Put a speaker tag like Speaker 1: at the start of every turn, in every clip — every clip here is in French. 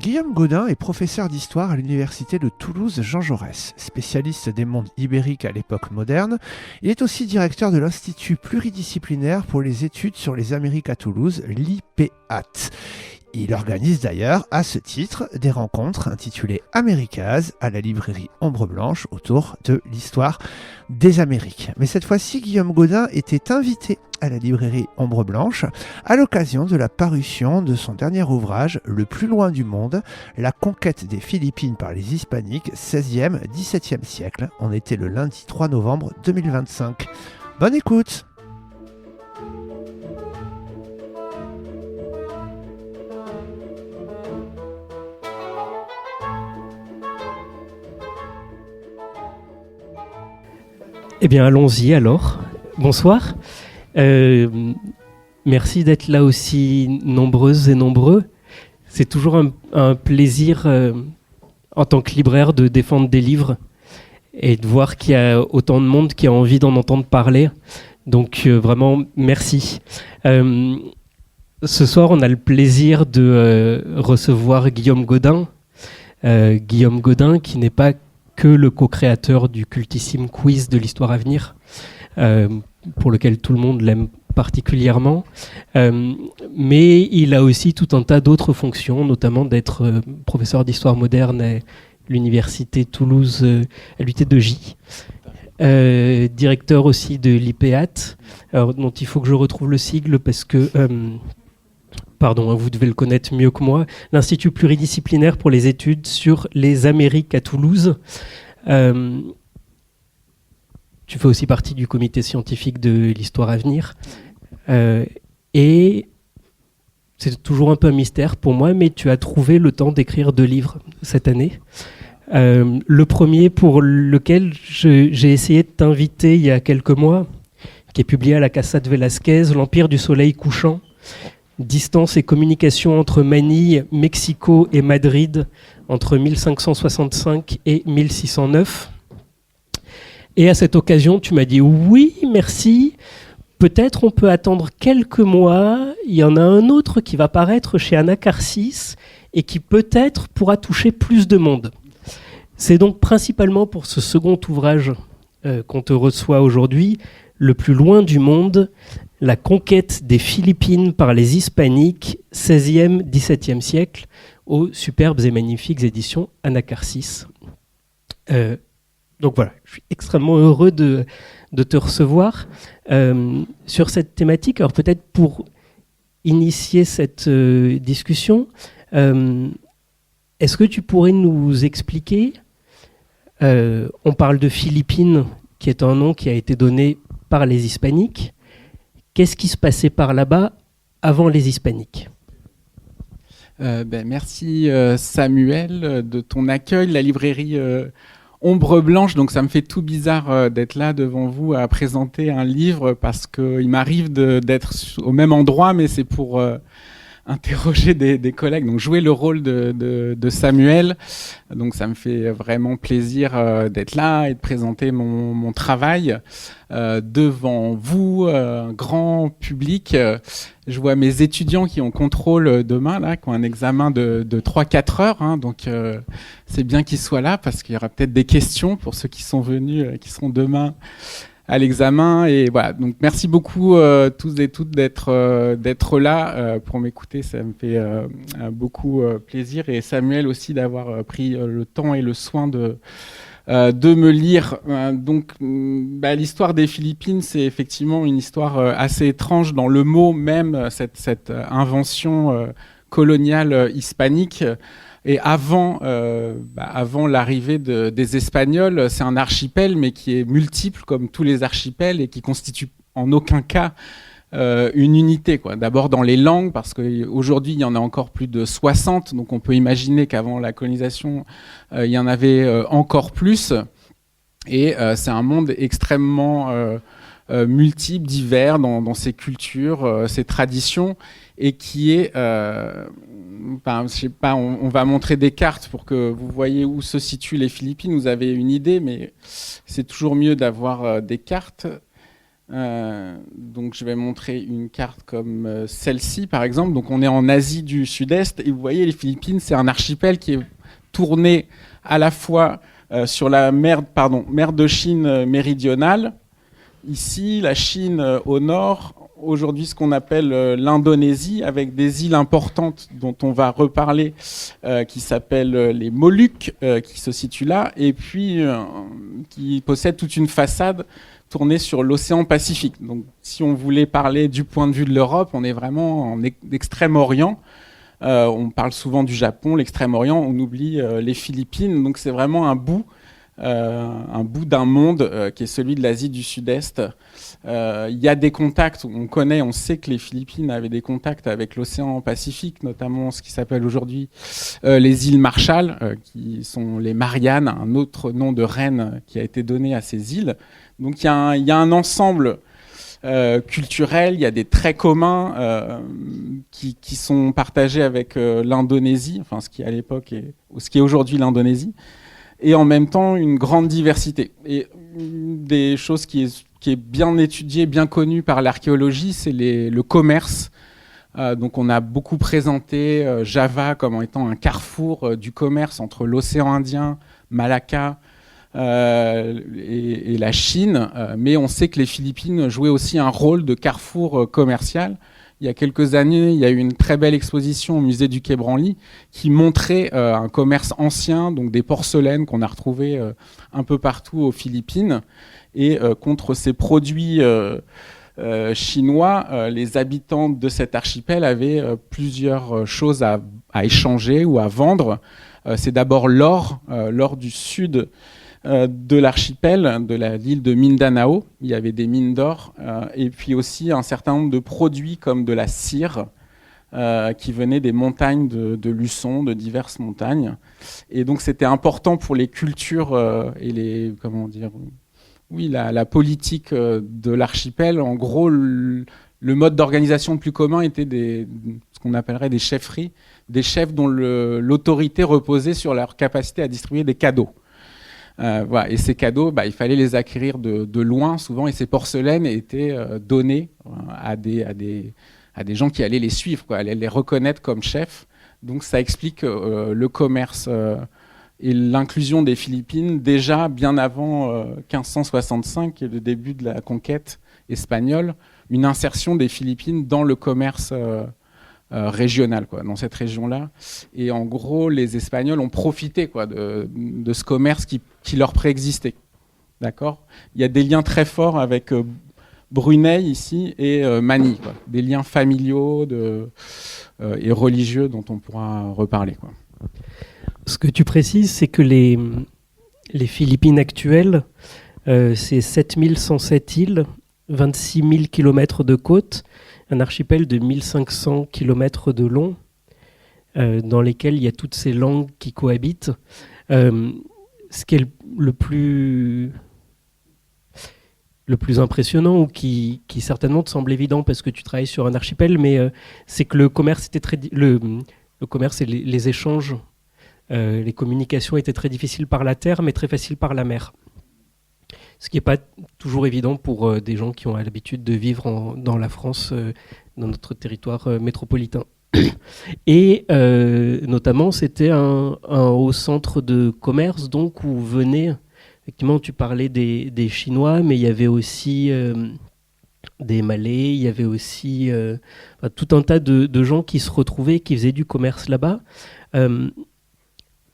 Speaker 1: Guillaume Gaudin est professeur d'histoire à l'université de Toulouse Jean Jaurès. Spécialiste des mondes ibériques à l'époque moderne, il est aussi directeur de l'Institut pluridisciplinaire pour les études sur les Amériques à Toulouse, l'IPAT. Il organise d'ailleurs, à ce titre, des rencontres intitulées Américas à la librairie Ombre Blanche autour de l'histoire des Amériques. Mais cette fois-ci, Guillaume Gaudin était invité à la librairie Ombre Blanche à l'occasion de la parution de son dernier ouvrage, Le plus loin du monde, la conquête des Philippines par les Hispaniques, 16e, 17e siècle. On était le lundi 3 novembre 2025. Bonne écoute!
Speaker 2: Eh bien, allons-y alors. Bonsoir. Merci d'être là aussi nombreuses et nombreux. C'est toujours un plaisir en tant que libraire de défendre des livres et de voir qu'il y a autant de monde qui a envie d'en entendre parler. Donc vraiment, merci. Ce soir, on a le plaisir de recevoir Guillaume Gaudin. Guillaume Gaudin qui n'est pas que le co-créateur du cultissime quiz de l'histoire à venir, pour lequel tout le monde l'aime particulièrement, mais il a aussi tout un tas d'autres fonctions, notamment d'être professeur d'histoire moderne à l'université Toulouse, à l'UT2J, directeur aussi de l'IPAT, dont il faut que je retrouve le sigle parce que pardon, vous devez le connaître mieux que moi, l'Institut pluridisciplinaire pour les études sur les Amériques à Toulouse. Tu fais aussi partie du comité scientifique de l'histoire à venir. Et c'est toujours un peu un mystère pour moi, mais tu as trouvé le temps d'écrire 2 livres cette année. Le premier pour lequel j'ai essayé de t'inviter il y a quelques mois, qui est publié à la Casa de Velázquez, L'Empire du Soleil couchant. Distance et communication entre Manille, Mexico et Madrid entre 1565 et 1609. Et à cette occasion, tu m'as dit oui, merci. Peut-être on peut attendre quelques mois. Il y en a un autre qui va paraître chez Anacarsis et qui peut-être pourra toucher plus de monde. C'est donc principalement pour ce second ouvrage qu'on te reçoit aujourd'hui, Le plus loin du monde, la conquête des Philippines par les Hispaniques, 16e, 17e siècle, aux superbes et magnifiques éditions Anacarsis. Donc voilà, je suis extrêmement heureux de te recevoir sur cette thématique. Alors peut-être pour initier cette discussion, est-ce que tu pourrais nous expliquer, on parle de Philippines, qui est un nom qui a été donné par les Hispaniques. Qu'est-ce qui se passait par là-bas avant les Hispaniques ?
Speaker 3: Merci Samuel de ton accueil. La librairie Ombre Blanche, donc ça me fait tout bizarre d'être là devant vous à présenter un livre parce qu'il m'arrive d'être au même endroit, mais c'est pour interroger des collègues, donc jouer le rôle de Samuel. Donc ça me fait vraiment plaisir d'être là et de présenter mon travail devant vous, un grand public. Je vois mes étudiants qui ont contrôle demain, là, qui ont un examen de 3-4 heures. Hein, donc c'est bien qu'ils soient là parce qu'il y aura peut-être des questions pour ceux qui sont venus, qui seront demain à l'examen. Et voilà, donc merci beaucoup tous et toutes d'être là pour m'écouter. Ça me fait beaucoup plaisir. Et Samuel aussi d'avoir pris le temps et le soin de me lire. Donc, l'histoire des Philippines, c'est effectivement une histoire assez étrange dans le mot même, cette invention coloniale hispanique. Et avant l'arrivée des Espagnols, c'est un archipel, mais qui est multiple, comme tous les archipels, et qui constitue en aucun cas une unité, quoi. D'abord dans les langues, parce qu'aujourd'hui, il y en a encore plus de 60, donc on peut imaginer qu'avant la colonisation, il y en avait encore plus. Et c'est un monde extrêmement multiple, divers dans ses cultures, ses traditions, et qui est... je sais pas, on va montrer des cartes pour que vous voyez où se situent les Philippines. Vous avez une idée, mais c'est toujours mieux d'avoir des cartes. Donc je vais montrer une carte comme celle-ci par exemple. Donc on est en Asie du Sud-Est et vous voyez les Philippines, c'est un archipel qui est tourné à la fois sur la mer de Chine méridionale, ici la Chine au nord, aujourd'hui ce qu'on appelle l'Indonésie, avec des îles importantes dont on va reparler, qui s'appellent les Moluques, qui se situent là, et puis qui possèdent toute une façade tournée sur l'océan Pacifique. Donc si on voulait parler du point de vue de l'Europe, on est vraiment en Extrême-Orient. On parle souvent du Japon, l'Extrême-Orient, on oublie les Philippines. Donc c'est vraiment un bout d'un monde qui est celui de l'Asie du Sud-Est. Il y a des contacts, on sait que les Philippines avaient des contacts avec l'océan Pacifique, notamment ce qui s'appelle aujourd'hui les îles Marshall, qui sont les Mariannes, un autre nom de reine qui a été donné à ces îles. Donc il y a un ensemble culturel, il y a des traits communs qui sont partagés avec l'Indonésie, enfin ce qui à l'époque ce qui est aujourd'hui l'Indonésie, et en même temps une grande diversité. Et une des choses qui est bien étudiée, bien connue par l'archéologie, c'est le commerce. Donc on a beaucoup présenté Java comme étant un carrefour du commerce entre l'océan Indien, Malacca, et la Chine, mais on sait que les Philippines jouaient aussi un rôle de carrefour commercial. Il y a quelques années, il y a eu une très belle exposition au musée du Quai Branly qui montrait un commerce ancien, donc des porcelaines qu'on a retrouvées un peu partout aux Philippines. Et contre ces produits chinois, les habitants de cet archipel avaient plusieurs choses à échanger ou à vendre. C'est d'abord l'or du sud de l'archipel, de l'île de Mindanao. Il y avait des mines d'or, et puis aussi un certain nombre de produits comme de la cire qui venaient des montagnes de Luçon, de diverses montagnes. Et donc c'était important pour les cultures et la politique de l'archipel. En gros, le mode d'organisation le plus commun était ce qu'on appellerait des chefferies, des chefs dont l'autorité reposait sur leur capacité à distribuer des cadeaux. Voilà. Et ces cadeaux, il fallait les acquérir de loin souvent, et ces porcelaines étaient données à des gens qui allaient les suivre, allaient les reconnaître comme chefs. Donc ça explique le commerce et l'inclusion des Philippines déjà bien avant 1565, qui est le début de la conquête espagnole, une insertion des Philippines dans le commerce régional, dans cette région-là. Et en gros, les Espagnols ont profité de ce commerce qui leur préexistait. D'accord ? Il y a des liens très forts avec Brunei ici et Manille, des liens familiaux et religieux dont on pourra reparler.
Speaker 2: Ce que tu précises, c'est que les Philippines actuelles, c'est 7107 îles, 26 000 km de côte, un archipel de 1500 km de long, dans lesquels il y a toutes ces langues qui cohabitent. Ce qui est le plus impressionnant, ou qui certainement te semble évident parce que tu travailles sur un archipel, mais c'est que le commerce était le commerce et les échanges, les communications étaient très difficiles par la terre, mais très faciles par la mer. Ce qui n'est pas toujours évident pour des gens qui ont l'habitude de vivre dans la France, dans notre territoire métropolitain. Et notamment, c'était un haut centre de commerce, donc, où venaient, effectivement, tu parlais des Chinois, mais il y avait aussi des Malais, il y avait aussi tout un tas de gens qui se retrouvaient, qui faisaient du commerce là-bas.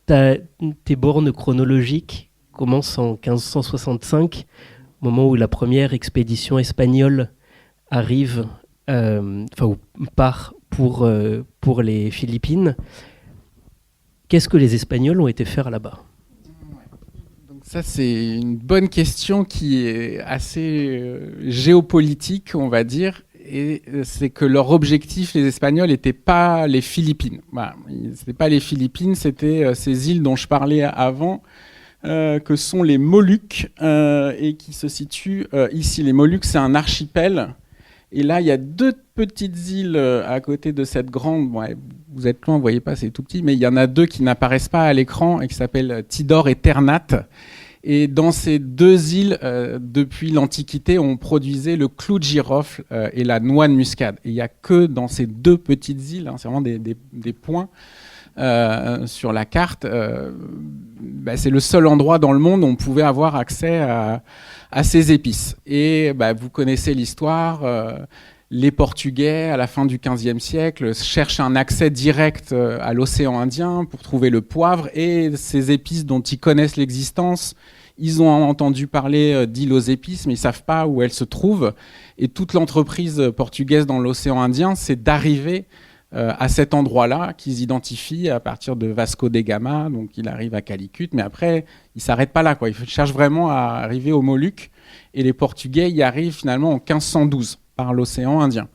Speaker 2: Tes bornes chronologiques commencent en 1565, au moment où la première expédition espagnole arrive, part pour les Philippines. Qu'est-ce que les Espagnols ont été faire là-bas ?
Speaker 3: Donc ça, c'est une bonne question qui est assez géopolitique, on va dire. Et c'est que leur objectif, les Espagnols, n'était pas les Philippines. Voilà. C'était pas les Philippines, c'était ces îles dont je parlais avant, que sont les Moluques, et qui se situent ici. Les Moluques, c'est un archipel. Et là, il y a deux petites îles à côté de cette grande. Bon, vous êtes loin, vous ne voyez pas, c'est tout petit, mais il y en a deux qui n'apparaissent pas à l'écran et qui s'appellent Tidor et Ternate. Et dans ces deux îles, depuis l'Antiquité, on produisait le clou de girofle et la noix de muscade. Et il n'y a que dans ces deux petites îles, c'est vraiment des points sur la carte, c'est le seul endroit dans le monde où on pouvait avoir accès à ces épices. Et vous connaissez l'histoire, les Portugais, à la fin du XVe siècle, cherchent un accès direct à l'océan Indien pour trouver le poivre et ces épices dont ils connaissent l'existence. Ils ont entendu parler d'îles aux épices, mais ils ne savent pas où elles se trouvent. Et toute l'entreprise portugaise dans l'océan Indien, c'est d'arriver à cet endroit-là qu'ils identifient à partir de Vasco da Gama. Donc il arrive à Calicut, mais après, il ne s'arrête pas là, quoi. Il cherche vraiment à arriver aux Moluques. Et les Portugais y arrivent finalement en 1512 par l'océan Indien.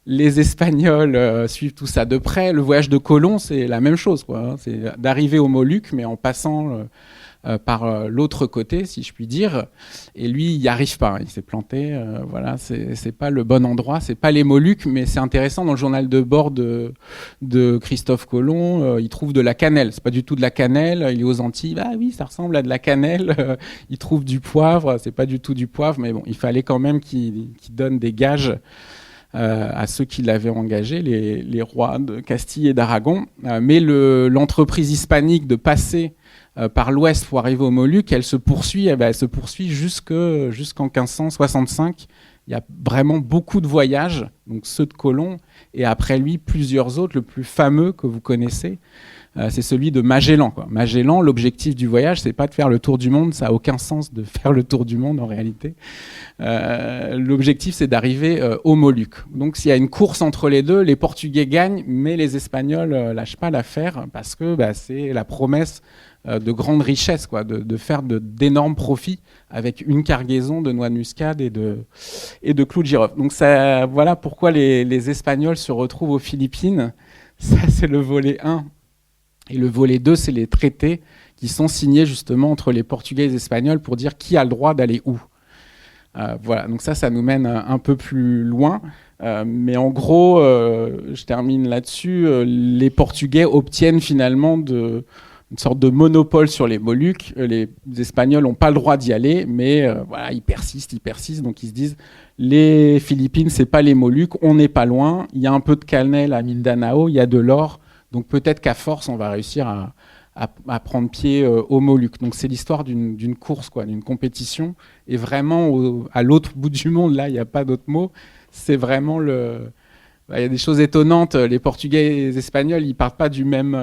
Speaker 3: Les Espagnols suivent tout ça de près. Le voyage de Colomb, c'est la même chose, quoi. C'est d'arriver aux Moluques, mais en passant par l'autre côté, si je puis dire. Et lui, il n'y arrive pas. Il s'est planté. Voilà, c'est pas le bon endroit. C'est pas les Moluques, mais c'est intéressant. Dans le journal de bord de Christophe Colomb, il trouve de la cannelle. C'est pas du tout de la cannelle. Il est aux Antilles. Ah oui, ça ressemble à de la cannelle. Il trouve du poivre. C'est pas du tout du poivre, mais bon, il fallait quand même qu'il donne des gages à ceux qui l'avaient engagé, les rois de Castille et d'Aragon. Mais l'entreprise hispanique de passer par l'ouest pour arriver aux Moluques, elle se poursuit jusqu'en 1565. Il y a vraiment beaucoup de voyages, donc ceux de Colomb, et après lui, plusieurs autres. Le plus fameux que vous connaissez, c'est celui de Magellan, quoi. Magellan, l'objectif du voyage, c'est pas de faire le tour du monde, ça n'a aucun sens de faire le tour du monde en réalité. L'objectif, c'est d'arriver aux Moluques. Donc s'il y a une course entre les deux, les Portugais gagnent, mais les Espagnols lâchent pas l'affaire parce que c'est la promesse de grandes richesses, quoi, de faire d'énormes profits avec une cargaison de noix de muscade et de clous de girofle. Donc ça, voilà pourquoi les Espagnols se retrouvent aux Philippines. Ça, c'est le volet 1. Et le volet 2, c'est les traités qui sont signés justement entre les Portugais et les Espagnols pour dire qui a le droit d'aller où. Voilà, donc ça nous mène un peu plus loin. Mais en gros, je termine là-dessus, les Portugais obtiennent finalement une sorte de monopole sur les Moluques. Les Espagnols n'ont pas le droit d'y aller, mais voilà, ils persistent. Donc ils se disent, les Philippines, c'est pas les Moluques, on n'est pas loin. Il y a un peu de cannelle à Mindanao, il y a de l'or. Donc peut-être qu'à force, on va réussir à prendre pied aux Moluques. Donc c'est l'histoire d'une course, quoi, d'une compétition. Et vraiment, à l'autre bout du monde, là, il n'y a pas d'autre mot. C'est vraiment il y a des choses étonnantes. Les Portugais et les Espagnols, ils partent pas du même...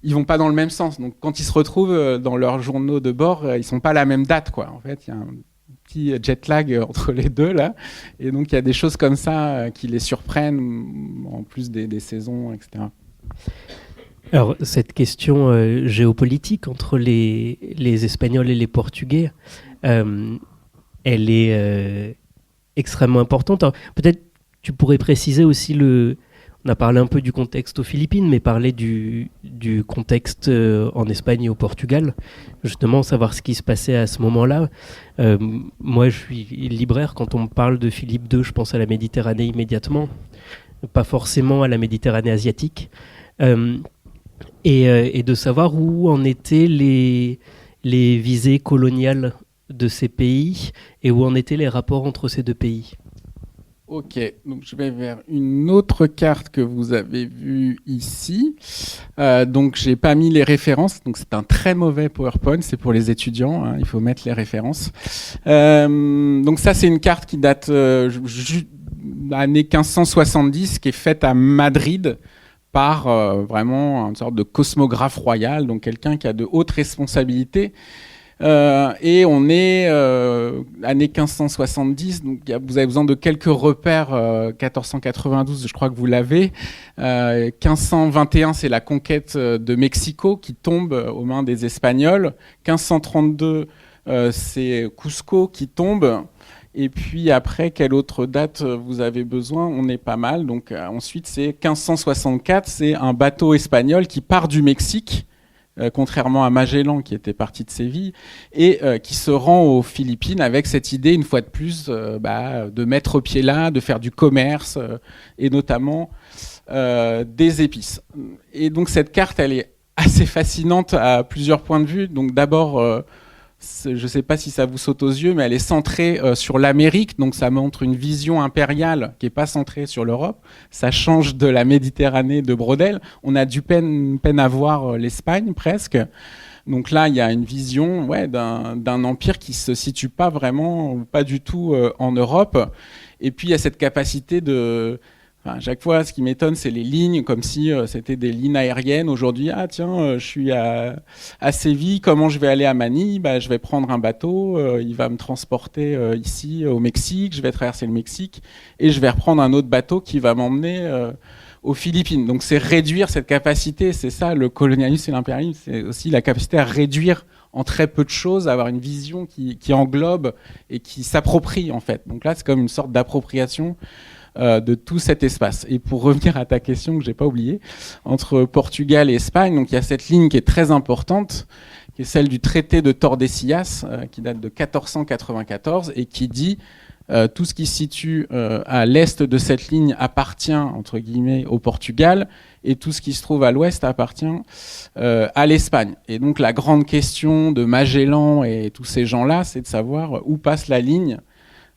Speaker 3: ils vont pas dans le même sens. Donc quand ils se retrouvent dans leurs journaux de bord, ils sont pas à la même date, quoi. En fait, il y a un petit jet lag entre les deux, là. Et donc il y a des choses comme ça qui les surprennent, en plus des saisons, etc.
Speaker 2: Alors, cette question géopolitique entre les Espagnols et les Portugais, elle est extrêmement importante. Alors, peut-être tu pourrais préciser aussi on a parlé un peu du contexte aux Philippines, mais parler du contexte en Espagne et au Portugal, justement, savoir ce qui se passait à ce moment-là. Moi, je suis libraire. Quand on me parle de Philippe II, je pense à la Méditerranée immédiatement, pas forcément à la Méditerranée asiatique. Et de savoir où en étaient les visées coloniales de ces pays et où en étaient les rapports entre ces deux pays.
Speaker 3: Ok, donc je vais vers une autre carte que vous avez vue ici. Donc j'ai pas mis les références, donc c'est un très mauvais PowerPoint, c'est pour les étudiants, hein, il faut mettre les références. Donc ça c'est une carte qui date l'année 1570, qui est faite à Madrid par vraiment une sorte de cosmographe royal, donc quelqu'un qui a de hautes responsabilités. Et on est année 1570, donc vous avez besoin de quelques repères. 1492, je crois que vous l'avez. 1521, c'est la conquête de Mexico qui tombe aux mains des Espagnols. 1532, c'est Cusco qui tombe. Et puis après, quelle autre date vous avez besoin? On est pas mal. Donc ensuite, c'est 1564, c'est un bateau espagnol qui part du Mexique, contrairement à Magellan qui était parti de Séville, et qui se rend aux Philippines avec cette idée, une fois de plus, de mettre pied là, de faire du commerce, et notamment des épices. Et donc cette carte, elle est assez fascinante à plusieurs points de vue. Donc d'abord, je ne sais pas si ça vous saute aux yeux, mais elle est centrée sur l'Amérique, donc ça montre une vision impériale qui n'est pas centrée sur l'Europe. Ça change de la Méditerranée de Braudel. On a du peine à voir l'Espagne presque. Donc là, il y a une vision d'un empire qui ne se situe pas vraiment, ou pas du tout en Europe. Et puis il y a cette capacité de... Enfin, à chaque fois, ce qui m'étonne, c'est les lignes, comme si c'était des lignes aériennes. Aujourd'hui, je suis à Séville, comment je vais aller à Manille ? Je vais prendre un bateau, il va me transporter ici au Mexique, je vais traverser le Mexique, et je vais reprendre un autre bateau qui va m'emmener aux Philippines. Donc c'est réduire cette capacité, c'est ça, le colonialisme et l'impérialisme, c'est aussi la capacité à réduire en très peu de choses, à avoir une vision qui englobe et qui s'approprie, en fait. Donc là, c'est comme une sorte d'appropriation de tout cet espace. Et pour revenir à ta question que j'ai pas oubliée, entre Portugal et Espagne, donc il y a cette ligne qui est très importante, qui est celle du traité de Tordesillas, qui date de 1494 et qui dit tout ce qui se situe à l'est de cette ligne appartient entre guillemets au Portugal et tout ce qui se trouve à l'ouest appartient à l'Espagne. Et donc la grande question de Magellan et tous ces gens-là, c'est de savoir où passe la ligne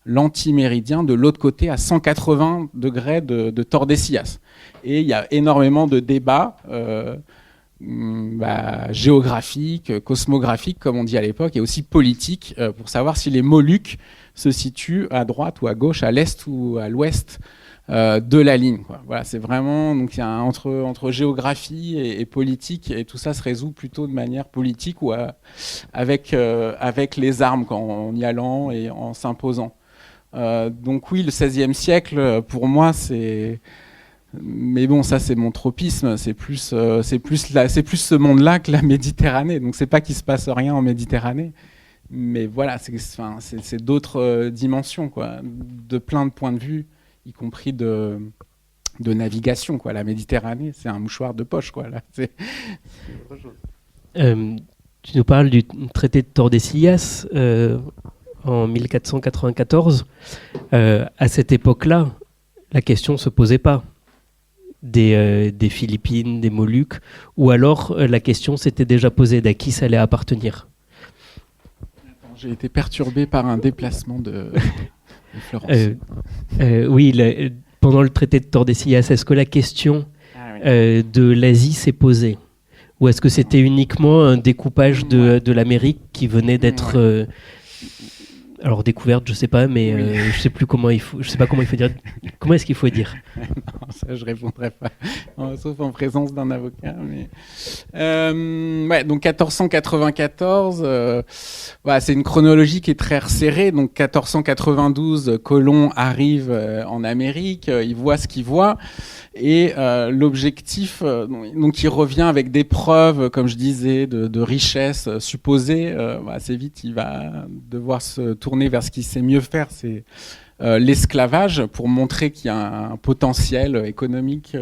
Speaker 3: l'antiméridien de l'autre côté à 180 degrés de Tordesillas. Et il y a énormément de débats géographiques, cosmographiques, comme on dit à l'époque, et aussi politiques, pour savoir si les Moluques se situent à droite ou à gauche, à l'est ou à l'ouest de la ligne, quoi. Voilà, c'est vraiment... Donc il y a entre géographie et politique, et tout ça se résout plutôt de manière politique ou avec les armes, en y allant et en s'imposant. Donc oui, le XVIe siècle, pour moi, c'est... Mais bon, ça c'est mon tropisme, c'est plus ce monde-là que la Méditerranée. Donc c'est pas qu'il se passe rien en Méditerranée, mais voilà, c'est d'autres dimensions, quoi, de plein de points de vue, y compris de navigation, quoi. La Méditerranée, c'est un mouchoir de poche, quoi. Là, c'est autre chose.
Speaker 2: Tu nous parles du traité de Tordesillas en 1494. À cette époque-là, la question ne se posait pas des Philippines, des Moluques, ou alors la question s'était déjà posée d'à qui ça allait appartenir.
Speaker 3: J'ai été perturbé par un déplacement de Florence.
Speaker 2: Oui, pendant le traité de Tordesillas, est-ce que la question de l'Asie s'est posée ? Ou est-ce que c'était uniquement un découpage de l'Amérique qui venait d'être... alors découverte, je sais pas, mais oui. Je sais pas comment il faut dire. Comment est-ce qu'il faut dire ?
Speaker 3: Non, ça je répondrai pas, sauf en présence d'un avocat. Mais donc 1494, c'est une chronologie qui est très resserrée. Donc 1492, Colomb arrive en Amérique, il voit ce qu'il voit. Et l'objectif, donc il revient avec des preuves, comme je disais, de richesse supposée. Assez vite, il va devoir se tourner vers ce qu'il sait mieux faire, c'est l'esclavage, pour montrer qu'il y a un potentiel économique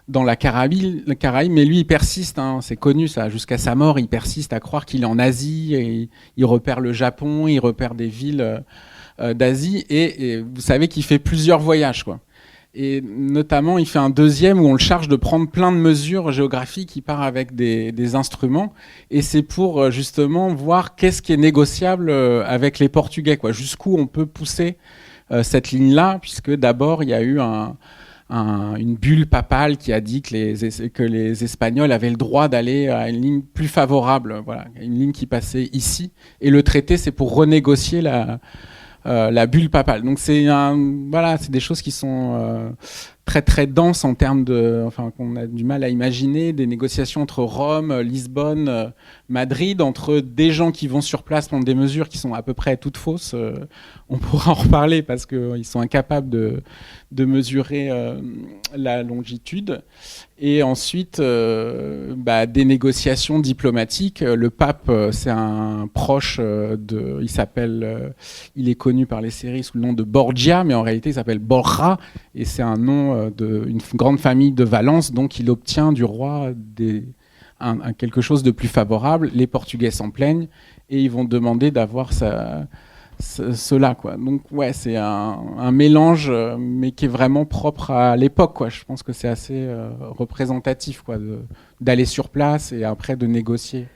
Speaker 3: dans la Caraïbe. Mais lui, il persiste, c'est connu ça, jusqu'à sa mort, il persiste à croire qu'il est en Asie, et il repère le Japon, il repère des villes d'Asie, et vous savez qu'il fait plusieurs voyages, quoi. Et notamment, il fait un deuxième où on le charge de prendre plein de mesures géographiques. Il part avec des instruments. Et c'est pour justement voir qu'est-ce qui est négociable avec les Portugais, quoi. Jusqu'où on peut pousser cette ligne-là, puisque d'abord, il y a eu une bulle papale qui a dit que les Espagnols avaient le droit d'aller à une ligne plus favorable. Voilà, une ligne qui passait ici. Et le traité, c'est pour renégocier la bulle papale. Donc c'est des choses qui sont très très denses en termes qu'on a du mal à imaginer, des négociations entre Rome, Lisbonne, Madrid, entre des gens qui vont sur place prendre des mesures qui sont à peu près toutes fausses. On pourra en reparler parce qu'ils sont incapables de mesurer la longitude. Et ensuite, des négociations diplomatiques. Le pape, c'est un proche il est connu par les séries sous le nom de Borgia, mais en réalité, il s'appelle Borja, et c'est un nom d'une grande famille de Valence, donc il obtient du roi quelque chose de plus favorable. Les Portugais s'en plaignent, et ils vont demander d'avoir cela, quoi. Donc c'est un mélange, mais qui est vraiment propre à l'époque, quoi. Je pense que c'est assez représentatif, quoi, d'aller sur place et après de négocier.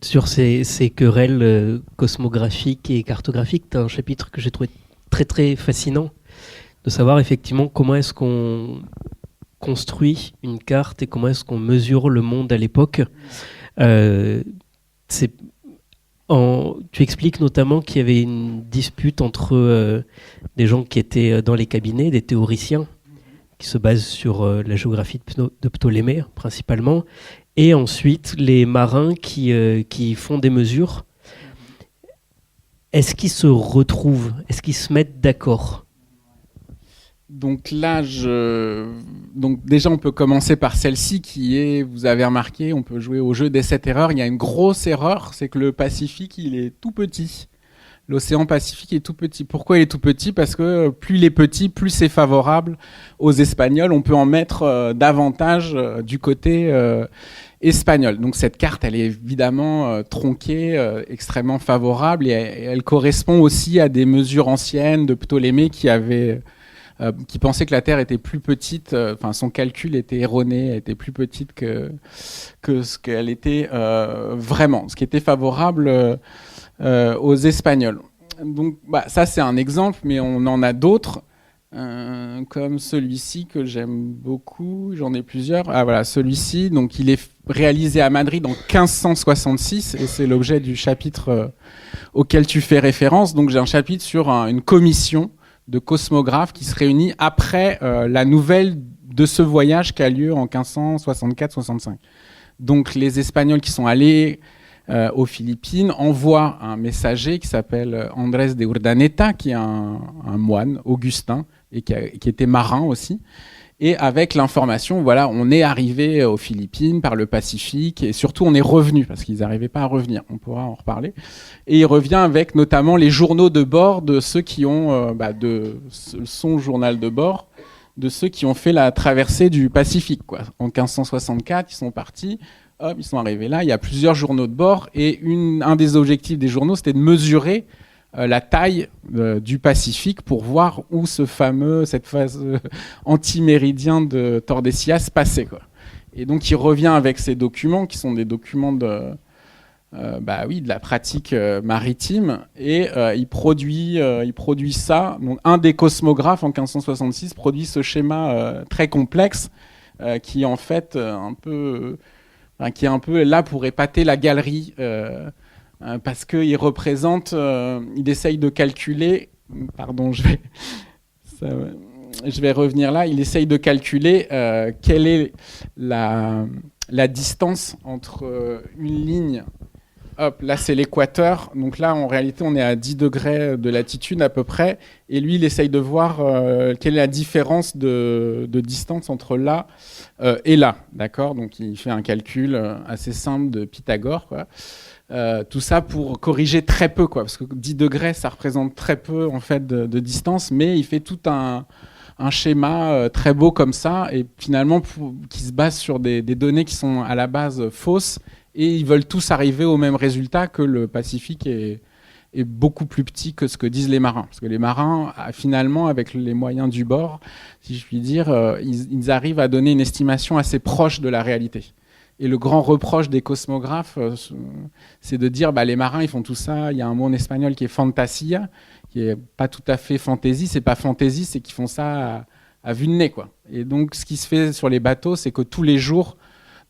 Speaker 2: sur ces querelles cosmographiques et cartographiques, tu as un chapitre que j'ai trouvé très très fascinant, de savoir effectivement comment est-ce qu'on construit une carte et comment est-ce qu'on mesure le monde à l'époque. Tu expliques notamment qu'il y avait une dispute entre des gens qui étaient dans les cabinets, des théoriciens, qui se basent sur la géographie de Ptolémée principalement, et ensuite les marins qui font des mesures. Est-ce qu'ils se retrouvent? Est-ce qu'ils se mettent d'accord?
Speaker 3: Donc là, donc déjà, on peut commencer par celle-ci qui est, vous avez remarqué, on peut jouer au jeu des 7 erreurs. Il y a une grosse erreur, c'est que le Pacifique, il est tout petit. L'océan Pacifique est tout petit. Pourquoi il est tout petit? Parce que plus il est petit, plus c'est favorable aux Espagnols. On peut en mettre davantage du côté espagnol. Donc cette carte, elle est évidemment tronquée, extrêmement favorable, et elle correspond aussi à des mesures anciennes de Ptolémée qui pensait que la Terre était plus petite, enfin son calcul était erroné, elle était plus petite que ce qu'elle était vraiment, ce qui était favorable aux Espagnols. Donc ça c'est un exemple, mais on en a d'autres, comme celui-ci que j'aime beaucoup, j'en ai plusieurs. Ah voilà, celui-ci, donc il est réalisé à Madrid en 1566, et c'est l'objet du chapitre auquel tu fais référence. Donc j'ai un chapitre sur une commission de cosmographes qui se réunit après la nouvelle de ce voyage qui a lieu en 1564-65. Donc les Espagnols qui sont allés aux Philippines envoient un messager qui s'appelle Andrés de Urdaneta, qui est un moine augustin et qui était marin aussi. Et avec l'information, voilà, on est arrivé aux Philippines par le Pacifique, et surtout on est revenu, parce qu'ils n'arrivaient pas à revenir, on pourra en reparler. Et il revient avec notamment les journaux de bord de ceux qui ont, son journal de bord, de ceux qui ont fait la traversée du Pacifique, quoi. En 1564, ils sont partis, hop, ils sont arrivés là, il y a plusieurs journaux de bord, et un des objectifs des journaux, c'était de mesurer la taille du Pacifique pour voir où cette phase antiméridien de Tordesillas passait, quoi. Et donc il revient avec ces documents qui sont des documents de la pratique maritime, et il produit ça. Donc un des cosmographes en 1566 produit ce schéma très complexe qui est en fait qui est un peu là pour épater la galerie. Parce qu'il représente, il essaye de calculer, pardon, je vais revenir là, il essaye de calculer quelle est la distance entre une ligne, hop, là c'est l'équateur, donc là en réalité on est à 10 degrés de latitude à peu près, et lui il essaye de voir quelle est la différence de distance entre là et là, d'accord? Donc il fait un calcul assez simple de Pythagore, quoi. Tout ça pour corriger très peu, quoi, parce que 10 degrés ça représente très peu en fait de distance, mais il fait tout un schéma très beau comme ça, et finalement qui se base sur des données qui sont à la base fausses, et ils veulent tous arriver au même résultat, que le Pacifique est beaucoup plus petit que ce que disent les marins, parce que les marins finalement avec les moyens du bord, si je puis dire, ils arrivent à donner une estimation assez proche de la réalité. Et le grand reproche des cosmographes, c'est de dire les marins ils font tout ça. Il y a un mot en espagnol qui est fantasía, qui est pas tout à fait fantaisie. C'est pas fantaisie, c'est qu'ils font ça à vue de nez, quoi. Et donc ce qui se fait sur les bateaux, c'est que tous les jours,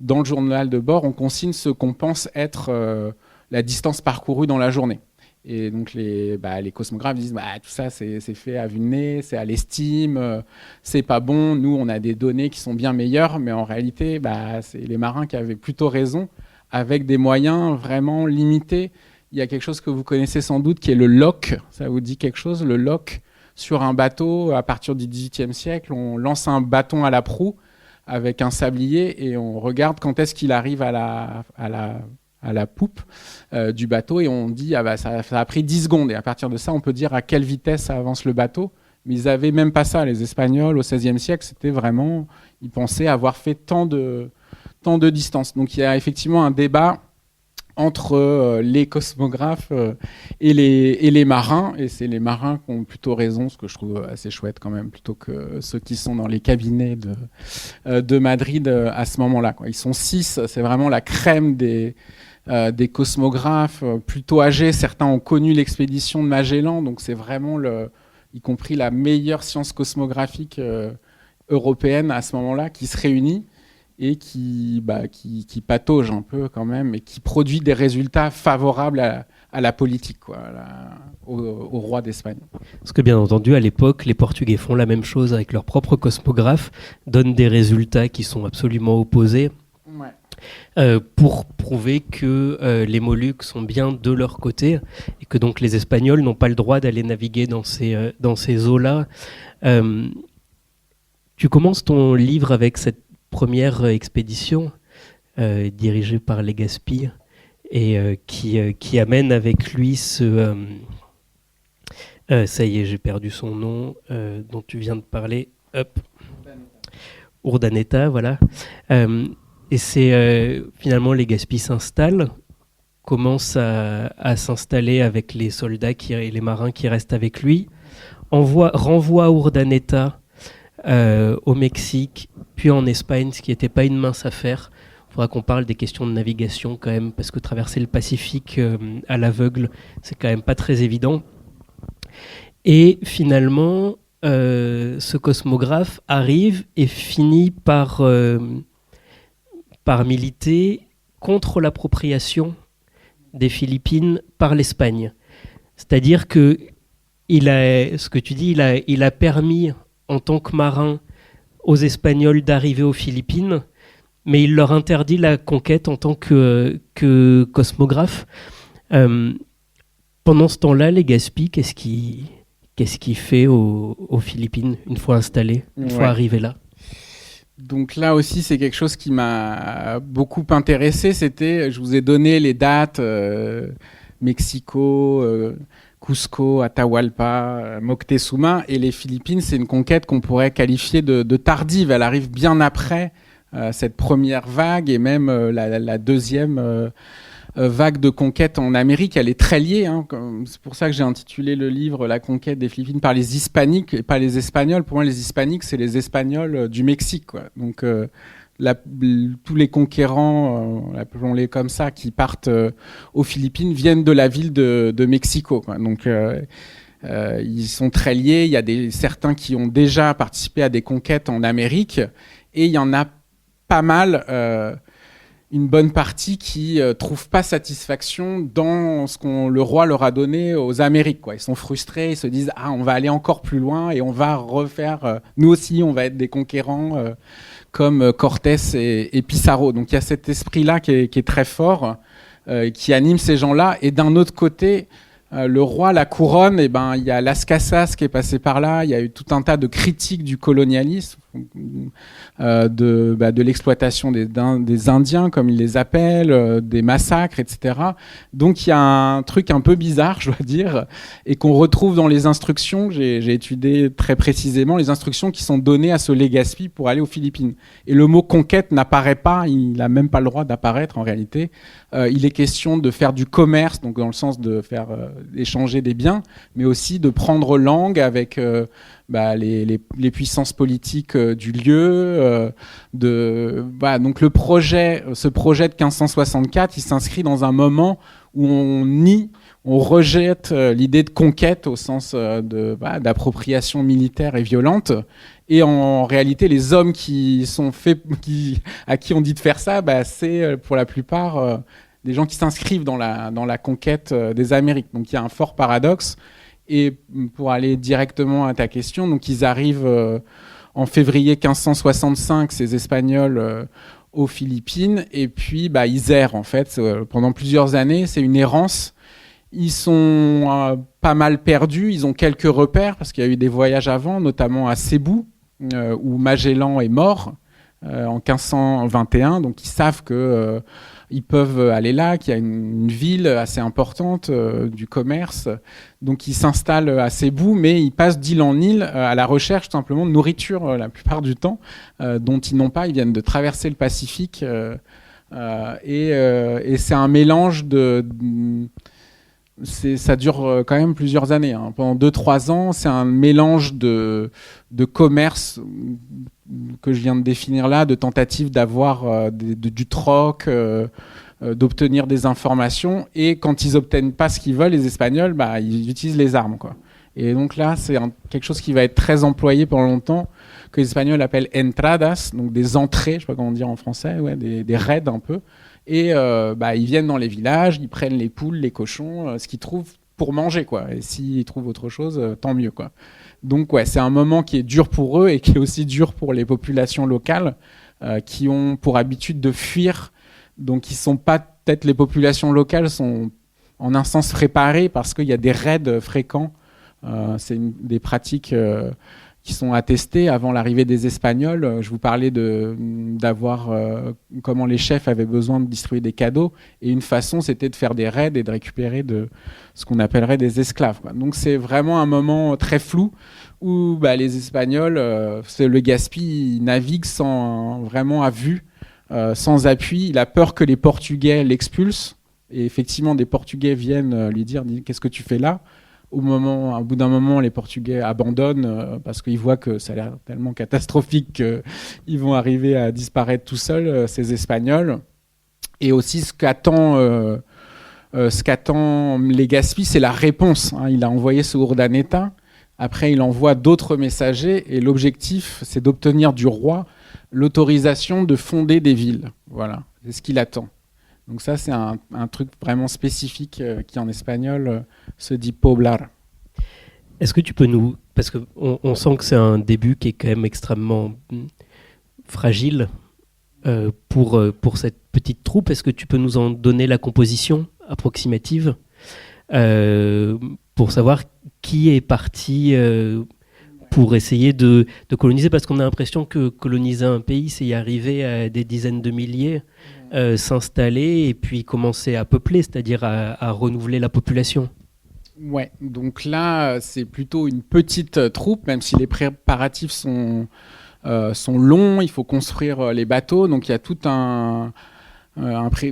Speaker 3: dans le journal de bord, on consigne ce qu'on pense être la distance parcourue dans la journée. Et donc les cosmographes disent tout ça c'est fait à vue de nez, c'est à l'estime, c'est pas bon. Nous on a des données qui sont bien meilleures, mais en réalité c'est les marins qui avaient plutôt raison, avec des moyens vraiment limités. Il y a quelque chose que vous connaissez sans doute qui est le lock. Ça vous dit quelque chose? Le lock sur un bateau, à partir du XVIIIe siècle, on lance un bâton à la proue avec un sablier et on regarde quand est-ce qu'il arrive à la poupe du bateau, et on dit ça a pris 10 secondes, et à partir de ça on peut dire à quelle vitesse ça avance le bateau. Mais ils n'avaient même pas ça, les Espagnols au XVIe siècle, c'était vraiment, ils pensaient avoir fait tant de distance. Donc il y a effectivement un débat entre les cosmographes et les marins, et c'est les marins qui ont plutôt raison, ce que je trouve assez chouette quand même, plutôt que ceux qui sont dans les cabinets de Madrid à ce moment-là, quoi. Ils sont 6, c'est vraiment la crème des des cosmographes plutôt âgés. Certains ont connu l'expédition de Magellan, donc c'est vraiment y compris la meilleure science cosmographique européenne à ce moment-là qui se réunit et qui patauge un peu quand même et qui produit des résultats favorables à la politique, quoi, au roi d'Espagne.
Speaker 2: Parce que bien entendu, à l'époque, les Portugais font la même chose avec leurs propres cosmographes, donnent des résultats qui sont absolument opposés, pour prouver que les Moluques sont bien de leur côté et que donc les Espagnols n'ont pas le droit d'aller naviguer dans ces eaux-là. Tu commences ton livre avec cette première expédition dirigée par Legazpi et qui amène avec lui ça y est, j'ai perdu son nom, dont tu viens de parler. Urdaneta, voilà. Et c'est finalement Legazpi s'installe, commence à s'installer avec les soldats et les marins qui restent avec lui, renvoie Urdaneta au Mexique, puis en Espagne, ce qui n'était pas une mince affaire. Il faudra qu'on parle des questions de navigation quand même, parce que traverser le Pacifique à l'aveugle, c'est quand même pas très évident. Et finalement, ce cosmographe arrive et finit par militer contre l'appropriation des Philippines par l'Espagne. C'est-à-dire que ce que tu dis, il a permis en tant que marin aux Espagnols d'arriver aux Philippines, mais il leur interdit la conquête en tant que cosmographe. Pendant ce temps-là, Legazpi, qu'est-ce qu'il fait aux Philippines une fois installé, une fois arrivé là?
Speaker 3: Donc là aussi, c'est quelque chose qui m'a beaucoup intéressé. Je vous ai donné les dates, Mexico, Cusco, Atahualpa, Moctezuma, et les Philippines, c'est une conquête qu'on pourrait qualifier de tardive. Elle arrive bien après cette première vague, et même la deuxième vague de conquête en Amérique, elle est très liée. C'est pour ça que j'ai intitulé le livre « La conquête des Philippines par les Hispaniques » et pas les Espagnols. Pour moi, les Hispaniques, c'est les Espagnols du Mexique, quoi. Donc, tous les conquérants, appelons-les comme ça, qui partent aux Philippines, viennent de la ville de Mexico, quoi. Donc, ils sont très liés. Il y a certains qui ont déjà participé à des conquêtes en Amérique, et il y en a pas mal... une bonne partie qui trouvent pas satisfaction dans ce que le roi leur a donné aux Amériques, quoi. Ils sont frustrés, ils se disent on va aller encore plus loin et on va refaire, nous aussi on va être des conquérants comme Cortés et Pizarro. Donc il y a cet esprit-là qui est très fort, qui anime ces gens-là. Et d'un autre côté, le roi, la couronne, il y a Las Casas qui est passé par là, il y a eu tout un tas de critiques du colonialisme, de l'exploitation des Indiens, comme ils les appellent, des massacres, etc. Donc il y a un truc un peu bizarre, je dois dire, et qu'on retrouve dans les instructions. J'ai étudié très précisément les instructions qui sont données à ce Legazpi pour aller aux Philippines. Et le mot conquête n'apparaît pas, il n'a même pas le droit d'apparaître en réalité. Il est question de faire du commerce, donc dans le sens de faire échanger des biens, mais aussi de prendre langue avec les puissances politiques du lieu. Donc ce projet de 1564, il s'inscrit dans un moment où on rejette l'idée de conquête au sens d'appropriation militaire et violente. Et en réalité, les hommes à qui on dit de faire ça, c'est pour la plupart des gens qui s'inscrivent dans la conquête des Amériques. Donc il y a un fort paradoxe. Et pour aller directement à ta question, donc ils arrivent en février 1565, ces Espagnols, aux Philippines, et puis ils errent en fait pendant plusieurs années. C'est une errance. Ils sont pas mal perdus. Ils ont quelques repères parce qu'il y a eu des voyages avant, notamment à Cebu, où Magellan est mort en 1521. Donc ils savent que ils peuvent aller là, qu'il y a une ville assez importante du commerce. Donc ils s'installent à Cebu, mais ils passent d'île en île à la recherche tout simplement de nourriture la plupart du temps, dont ils n'ont pas. Ils viennent de traverser le Pacifique et c'est un mélange ça dure quand même plusieurs années. Pendant 2-3 ans, c'est un mélange de commerce que je viens de définir là, de tentatives d'avoir du troc, d'obtenir des informations. Et quand ils n'obtiennent pas ce qu'ils veulent, les Espagnols, ils utilisent les armes, quoi. Et donc là, c'est quelque chose qui va être très employé pendant longtemps, que les Espagnols appellent entradas, donc des entrées, je ne sais pas comment dire en français, des raids un peu. Et ils viennent dans les villages, ils prennent les poules, les cochons, ce qu'ils trouvent pour manger, quoi. Et s'ils trouvent autre chose, tant mieux, quoi. Donc c'est un moment qui est dur pour eux et qui est aussi dur pour les populations locales qui ont pour habitude de fuir. Donc ils sont pas, peut-être les populations locales sont en un sens préparées parce qu'il y a des raids fréquents. C'est des pratiques qui sont attestées avant l'arrivée des Espagnols. Je vous parlais d'avoir comment les chefs avaient besoin de distribuer des cadeaux, et une façon c'était de faire des raids et de récupérer de ce qu'on appellerait des esclaves, quoi. Donc c'est vraiment un moment très flou où les Espagnols, c'est le Gaspi, il navigue vraiment à vue, sans appui. Il a peur que les Portugais l'expulsent, et effectivement des Portugais viennent lui dire qu'est-ce que tu fais là. Au bout d'un moment, les Portugais abandonnent parce qu'ils voient que ça a l'air tellement catastrophique qu'ils vont arriver à disparaître tout seuls, ces Espagnols. Et aussi, ce qu'attend Legazpi, c'est la réponse. Il a envoyé ce Urdaneta. Après, il envoie d'autres messagers. Et l'objectif, c'est d'obtenir du roi l'autorisation de fonder des villes. Voilà, c'est ce qu'il attend. Donc ça, c'est un truc vraiment spécifique qui, en espagnol, se dit poblar.
Speaker 2: Est-ce que tu peux parce qu'on sent que c'est un début qui est quand même extrêmement fragile pour cette petite troupe. Est-ce que tu peux nous en donner la composition approximative pour savoir qui est parti pour essayer de coloniser? Parce qu'on a l'impression que coloniser un pays, c'est y arriver à des dizaines de milliers, s'installer et puis commencer à peupler, c'est-à-dire à renouveler la population.
Speaker 3: Ouais, donc là, c'est plutôt une petite troupe, même si les préparatifs sont longs. Il faut construire les bateaux, donc il y a tout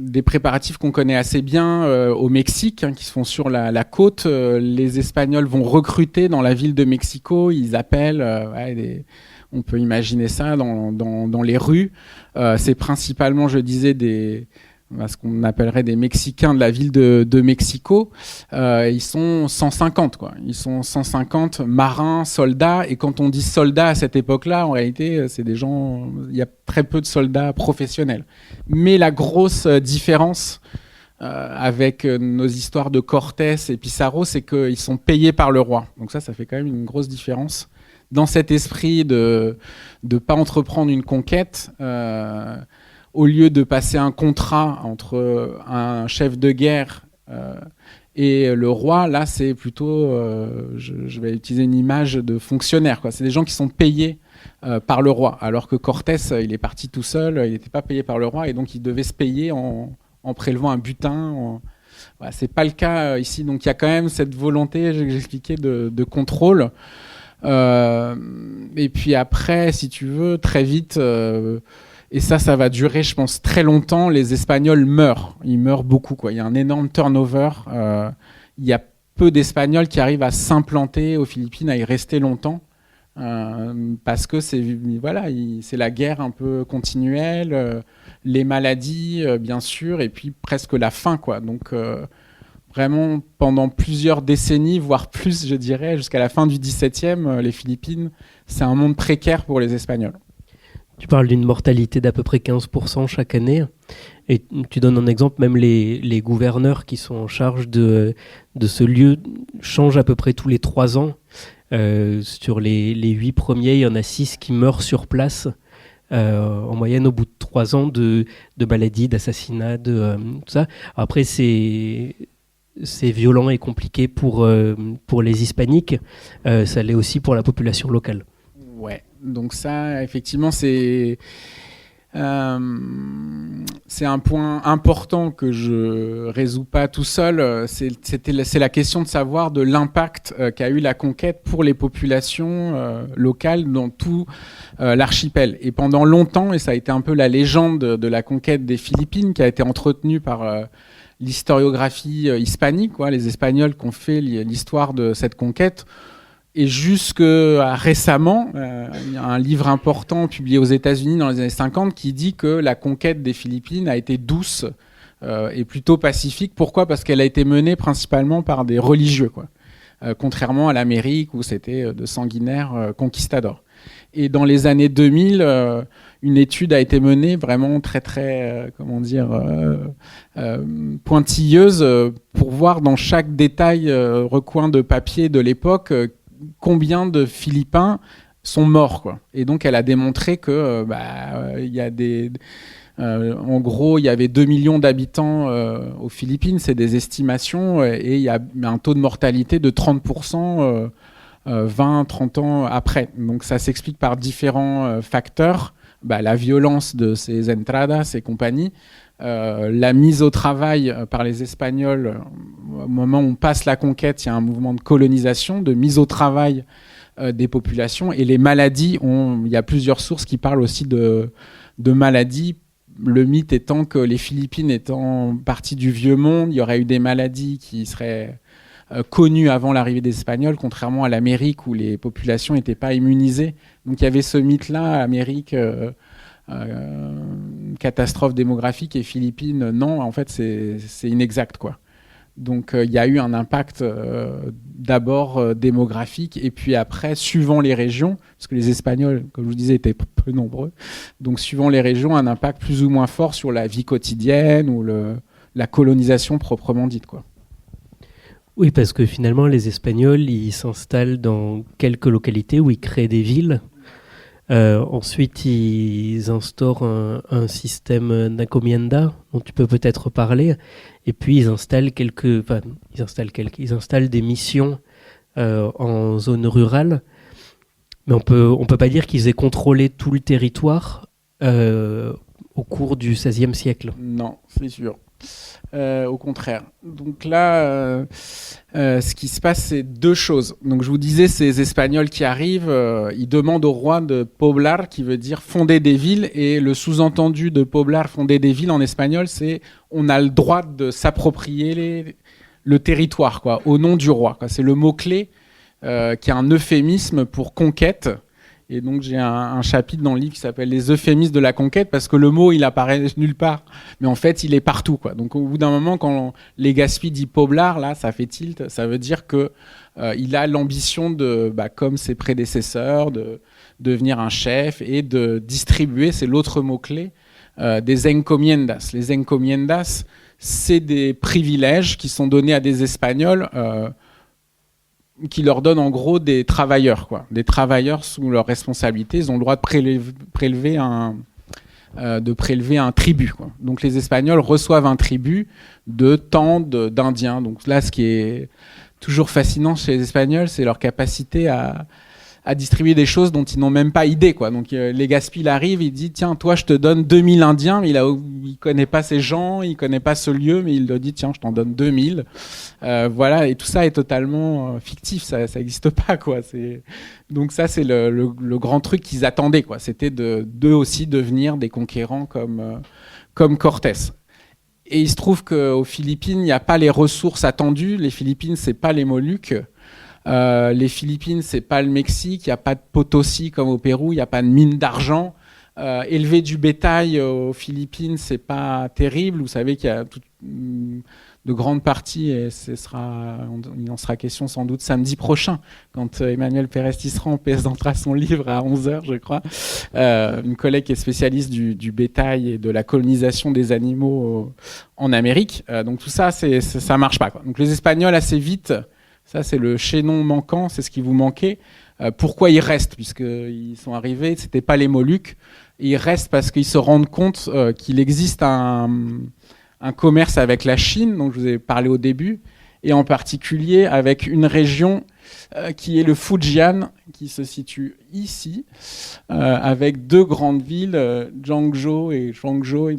Speaker 3: des préparatifs qu'on connaît assez bien au Mexique, qui se font sur la côte. Les Espagnols vont recruter dans la ville de Mexico. Ils appellent, on peut imaginer ça dans les rues. C'est principalement, je disais, ce qu'on appellerait des Mexicains de la ville de Mexico. Ils sont 150, quoi. Ils sont 150 marins, soldats. Et quand on dit soldats à cette époque-là, en réalité, c'est des gens. Il y a très peu de soldats professionnels. Mais la grosse différence avec nos histoires de Cortés et Pizarro, c'est qu'ils sont payés par le roi. Donc ça fait quand même une grosse différence. Dans cet esprit de ne pas entreprendre une conquête, au lieu de passer un contrat entre un chef de guerre et le roi, là c'est plutôt, je vais utiliser une image de fonctionnaire, quoi. C'est des gens qui sont payés par le roi, alors que Cortés, il est parti tout seul, il n'était pas payé par le roi, et donc il devait se payer en prélevant un butin. Voilà, c'est pas le cas ici, donc il y a quand même cette volonté, j'expliquais, de contrôle. Et puis après, si tu veux, très vite, et ça va durer, je pense, très longtemps, les Espagnols meurent. Ils meurent beaucoup, quoi. Il y a un énorme turnover. Il y a peu d'Espagnols qui arrivent à s'implanter aux Philippines, à y rester longtemps, parce que c'est la guerre un peu continuelle, les maladies, bien sûr, et puis presque la faim, quoi. Donc vraiment, pendant plusieurs décennies, voire plus, je dirais, jusqu'à la fin du XVIIe, les Philippines, c'est un monde précaire pour les Espagnols.
Speaker 2: Tu parles d'une mortalité d'à peu près 15% chaque année. Et tu donnes un exemple, même les gouverneurs qui sont en charge de ce lieu changent à peu près tous les 3 ans. Sur les 8 premiers, il y en a 6 qui meurent sur place. En moyenne au bout de 3 ans de maladies, d'assassinats, tout ça. Après, c'est violent et compliqué pour les hispaniques. Ça l'est aussi pour la population locale.
Speaker 3: Ouais, donc ça, effectivement, c'est un point important que je résous pas tout seul. C'est la question de savoir de l'impact qu'a eu la conquête pour les populations locales dans tout l'archipel. Et pendant longtemps, et ça a été un peu la légende de la conquête des Philippines qui a été entretenue par l'historiographie hispanique, quoi, les Espagnols qui ont fait l'histoire de cette conquête. Et jusqu'à récemment, il y a un livre important publié aux États-Unis dans les années 50 qui dit que la conquête des Philippines a été douce est plutôt pacifique. Pourquoi ? Parce qu'elle a été menée principalement par des religieux, quoi. Contrairement à l'Amérique où c'était de sanguinaires conquistadors. Et dans les années 2000, une étude a été menée vraiment très très pointilleuse pour voir dans chaque détail recoin de papier de l'époque combien de Philippins sont morts, quoi. Et donc elle a démontré que il y a en gros, il y avait 2 millions d'habitants aux Philippines, c'est des estimations, et il y a un taux de mortalité de 30% 20-30 ans après. Donc ça s'explique par différents facteurs. La violence de ces entradas et compagnie, la mise au travail par les Espagnols, au moment où on passe la conquête, il y a un mouvement de colonisation, de mise au travail des populations, et les maladies, il y a plusieurs sources qui parlent aussi de maladies. Le mythe étant que les Philippines étant partie du vieux monde, il y aurait eu des maladies qui seraient connues avant l'arrivée des Espagnols, contrairement à l'Amérique où les populations n'étaient pas immunisées. Donc il y avait ce mythe-là, Amérique, catastrophe démographique, et Philippines, non, en fait c'est inexact, quoi. Donc il y a eu un impact d'abord démographique, et puis après, suivant les régions, parce que les Espagnols, comme je vous disais, étaient peu nombreux, donc suivant les régions, un impact plus ou moins fort sur la vie quotidienne ou la colonisation proprement dite, quoi.
Speaker 2: Oui, parce que finalement, les Espagnols, ils s'installent dans quelques localités où ils créent des villes. Ensuite, ils instaurent un système d'encomienda dont tu peux peut-être parler. Et puis, ils installent des missions en zone rurale. Mais on peut pas dire qu'ils aient contrôlé tout le territoire au cours du XVIe siècle.
Speaker 3: Non, c'est sûr. Au contraire. Donc là, ce qui se passe, c'est deux choses. Donc je vous disais, ces Espagnols qui arrivent, ils demandent au roi de poblar, qui veut dire fonder des villes. Et le sous-entendu de poblar, fonder des villes en espagnol, c'est on a le droit de s'approprier le territoire, quoi, au nom du roi, quoi. C'est le mot-clé qui est un euphémisme pour conquête. Et donc j'ai un chapitre dans le livre qui s'appelle les euphémismes de la conquête, parce que le mot il apparaît nulle part, mais en fait il est partout, quoi. Donc au bout d'un moment, quand Legazpi dit poblar, là ça fait tilt, ça veut dire que il a l'ambition de, comme ses prédécesseurs, de devenir un chef et de distribuer, c'est l'autre mot clé, des encomiendas. Les encomiendas, c'est des privilèges qui sont donnés à des Espagnols. Qui leur donne en gros des travailleurs, quoi. Des travailleurs sous leur responsabilité. Ils ont le droit de prélever un tribut, quoi. Donc les Espagnols reçoivent un tribut de tant d'Indiens. Donc là, ce qui est toujours fascinant chez les Espagnols, c'est leur capacité à distribuer des choses dont ils n'ont même pas idée, quoi. Donc Legazpi il arrive, il dit tiens, toi je te donne 2000 Indiens, mais il connaît pas ces gens, il connaît pas ce lieu, mais il leur dit tiens, je t'en donne 2000. Voilà, et tout ça est totalement fictif, ça existe pas, quoi. Donc ça c'est le grand truc qu'ils attendaient, quoi. C'était d'eux aussi devenir des conquérants comme Cortés. Et il se trouve qu'aux Philippines, il n'y a pas les ressources attendues. Les Philippines, c'est pas les Moluques. Les Philippines, c'est pas le Mexique, il n'y a pas de Potosi comme au Pérou, il n'y a pas de mine d'argent. Élever du bétail aux Philippines, c'est pas terrible. Vous savez qu'il y a de grandes parties, et il en sera question sans doute samedi prochain, quand Emmanuel Pérez-Tisserand présentera son livre à 11h, je crois. Une collègue qui est spécialiste du bétail et de la colonisation des animaux en Amérique. Donc tout ça, ça marche pas, quoi. Donc les Espagnols, assez vite, ça, c'est le chaînon manquant, c'est ce qui vous manquait. Pourquoi ils restent ? Puisqu'ils sont arrivés, c'était pas les Moluques. Ils restent parce qu'ils se rendent compte qu'il existe un commerce avec la Chine, dont je vous ai parlé au début, et en particulier avec une région qui est le Fujian, qui se situe ici, avec deux grandes villes, Guangzhou et Zhangzhou. Et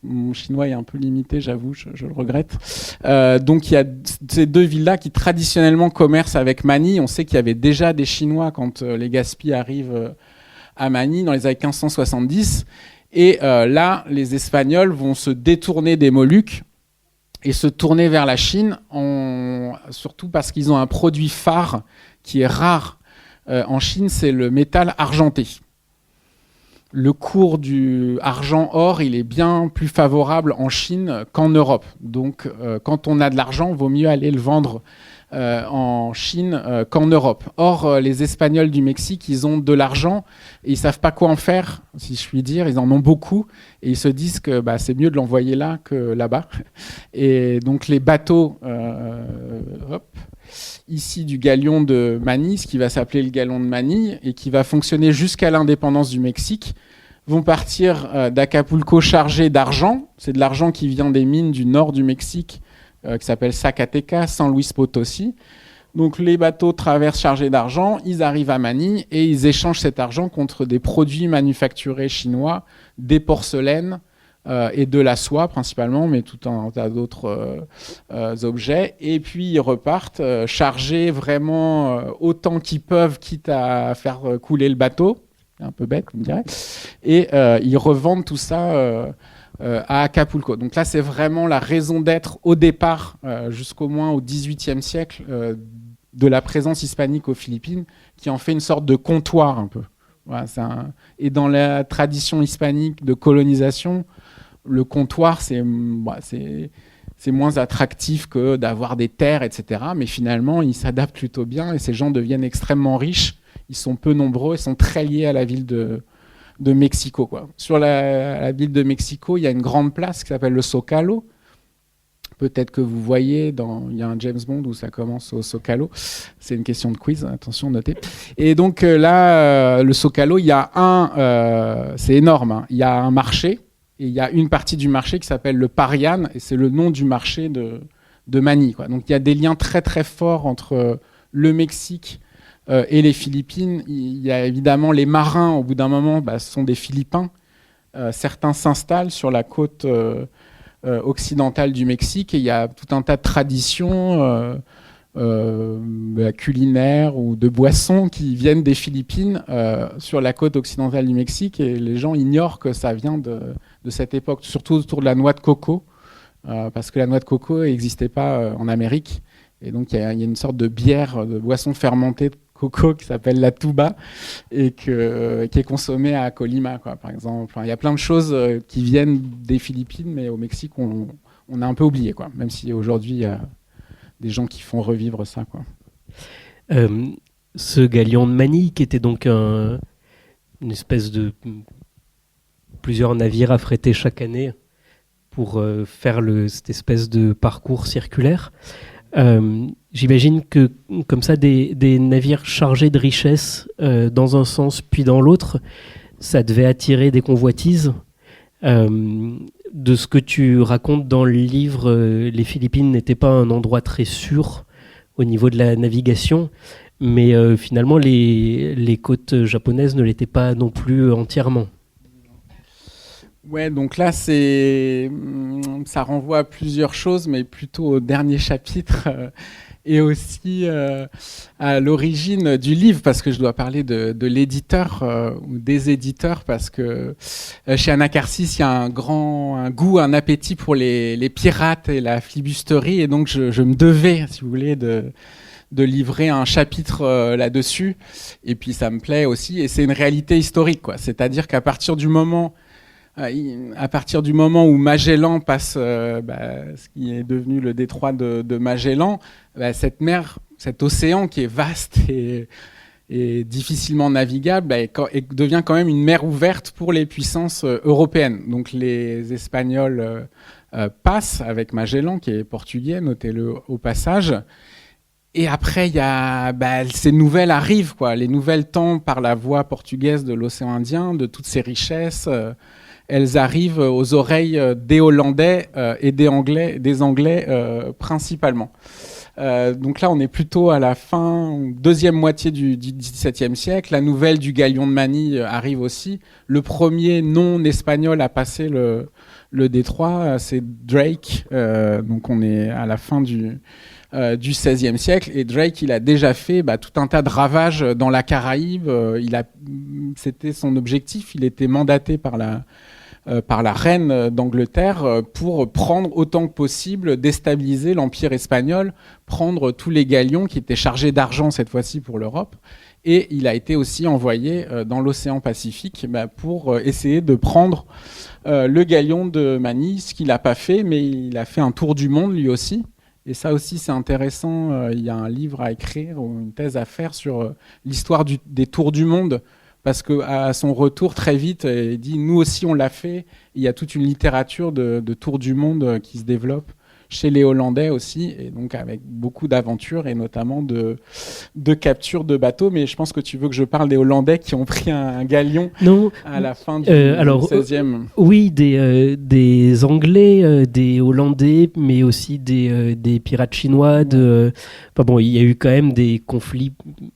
Speaker 3: mon chinois est un peu limité, j'avoue, je le regrette. Donc il y a ces deux villes-là qui traditionnellement commercent avec Manille. On sait qu'il y avait déjà des Chinois quand Legazpi arrive à Manille dans les années 1570. Et là, les Espagnols vont se détourner des Moluques et se tourner vers la Chine, surtout parce qu'ils ont un produit phare qui est rare en Chine, c'est le métal argenté. le cours du argent-or, il est bien plus favorable en Chine qu'en Europe. Donc, quand on a de l'argent, il vaut mieux aller le vendre en Chine qu'en Europe. Or, les Espagnols du Mexique, ils ont de l'argent et ils savent pas quoi en faire, si je puis dire. Ils en ont beaucoup et ils se disent que c'est mieux de l'envoyer là que là-bas. Et donc, les bateaux, ici du galion de Manille, ce qui va s'appeler le galion de Manille et qui va fonctionner jusqu'à l'indépendance du Mexique, vont partir d'Acapulco chargés d'argent. C'est de l'argent qui vient des mines du nord du Mexique, qui s'appelle Zacatecas, San Luis Potosí. Donc les bateaux traversent chargés d'argent, ils arrivent à Manille et ils échangent cet argent contre des produits manufacturés chinois, des porcelaines et de la soie principalement, mais tout un tas d'autres objets. Et puis ils repartent chargés vraiment autant qu'ils peuvent, quitte à faire couler le bateau. Un peu bête, on dirait. Et ils revendent tout ça à Acapulco. Donc là, c'est vraiment la raison d'être au départ, jusqu'au moins au XVIIIe siècle, de la présence hispanique aux Philippines, qui en fait une sorte de comptoir un peu. Voilà, et dans la tradition hispanique de colonisation, le comptoir, c'est moins attractif que d'avoir des terres, etc. Mais finalement, il s'adapte plutôt bien et ces gens deviennent extrêmement riches. Ils sont peu nombreux, ils sont très liés à la ville de Mexico, quoi. Sur la ville de Mexico, il y a une grande place qui s'appelle le Zocalo. Peut-être que vous voyez, il y a un James Bond où ça commence au Zocalo. C'est une question de quiz, attention, notez. Et donc là, le Zocalo, il y a c'est énorme, hein. Il y a un marché, et il y a une partie du marché qui s'appelle le Parian, et c'est le nom du marché de Manille, quoi. Donc il y a des liens très très forts entre le Mexique et les Philippines. Il y a évidemment les marins, au bout d'un moment, ce sont des Philippins. Certains s'installent sur la côte occidentale du Mexique et il y a tout un tas de traditions culinaires ou de boissons qui viennent des Philippines sur la côte occidentale du Mexique et les gens ignorent que ça vient de cette époque, surtout autour de la noix de coco, parce que la noix de coco n'existait pas en Amérique. Et donc, il y a une sorte de bière, de boisson fermentée de coco qui s'appelle la tuba et qui est consommée à Colima, quoi, par exemple. Enfin, il y a plein de choses qui viennent des Philippines, mais au Mexique, on a un peu oublié, quoi, même si aujourd'hui, il y a des gens qui font revivre ça, quoi.
Speaker 2: Ce galion de Manille, qui était donc une espèce de plusieurs navires affrétés chaque année pour faire cette espèce de parcours circulaire. J'imagine que comme ça, des navires chargés de richesses dans un sens puis dans l'autre, ça devait attirer des convoitises. De ce que tu racontes dans le livre, les Philippines n'étaient pas un endroit très sûr au niveau de la navigation, mais finalement les côtes japonaises ne l'étaient pas non plus entièrement.
Speaker 3: Ouais, donc là, ça renvoie à plusieurs choses, mais plutôt au dernier chapitre et aussi à l'origine du livre, parce que je dois parler de l'éditeur ou des éditeurs, parce que chez Anacarsis, il y a un goût, un appétit pour les pirates et la flibusterie, et donc je me devais, si vous voulez, de livrer un chapitre là-dessus, et puis ça me plaît aussi, et c'est une réalité historique, quoi. C'est-à-dire qu'à partir du moment où Magellan passe ce qui est devenu le détroit de Magellan, cette mer, cet océan qui est vaste et difficilement navigable, devient quand même une mer ouverte pour les puissances européennes. Donc les Espagnols passent avec Magellan, qui est portugais, notez-le au passage. Et après, il y a ces nouvelles arrivent, quoi. Les nouvelles tombent par la voie portugaise de l'océan Indien, de toutes ces richesses. Elles arrivent aux oreilles des Hollandais et des Anglais principalement. Donc là, on est plutôt à la deuxième moitié du XVIIe siècle. La nouvelle du galion de Manille arrive aussi. Le premier non-espagnol à passer le détroit, c'est Drake. Donc on est à la fin du XVIe siècle, et Drake, il a déjà fait tout un tas de ravages dans la Caraïbe. C'était son objectif. Il était mandaté par par la reine d'Angleterre pour prendre autant que possible, déstabiliser l'Empire espagnol, prendre tous les galions qui étaient chargés d'argent cette fois-ci pour l'Europe. Et il a été aussi envoyé dans l'océan Pacifique pour essayer de prendre le galion de Manille, ce qu'il n'a pas fait, mais il a fait un tour du monde lui aussi. Et ça aussi, c'est intéressant. Il y a un livre à écrire ou une thèse à faire sur l'histoire des tours du monde. Parce qu'à son retour, très vite, il dit « Nous aussi, on l'a fait ». Il y a toute une littérature de tours du monde qui se développe chez les Hollandais aussi, et donc avec beaucoup d'aventures et notamment de capture de bateaux. Mais je pense que tu veux que je parle des Hollandais qui ont pris un galion à la fin du XVIe.
Speaker 2: Oui, des Anglais, des Hollandais, mais aussi des pirates chinois. Enfin bon, il y a eu quand même des conflits,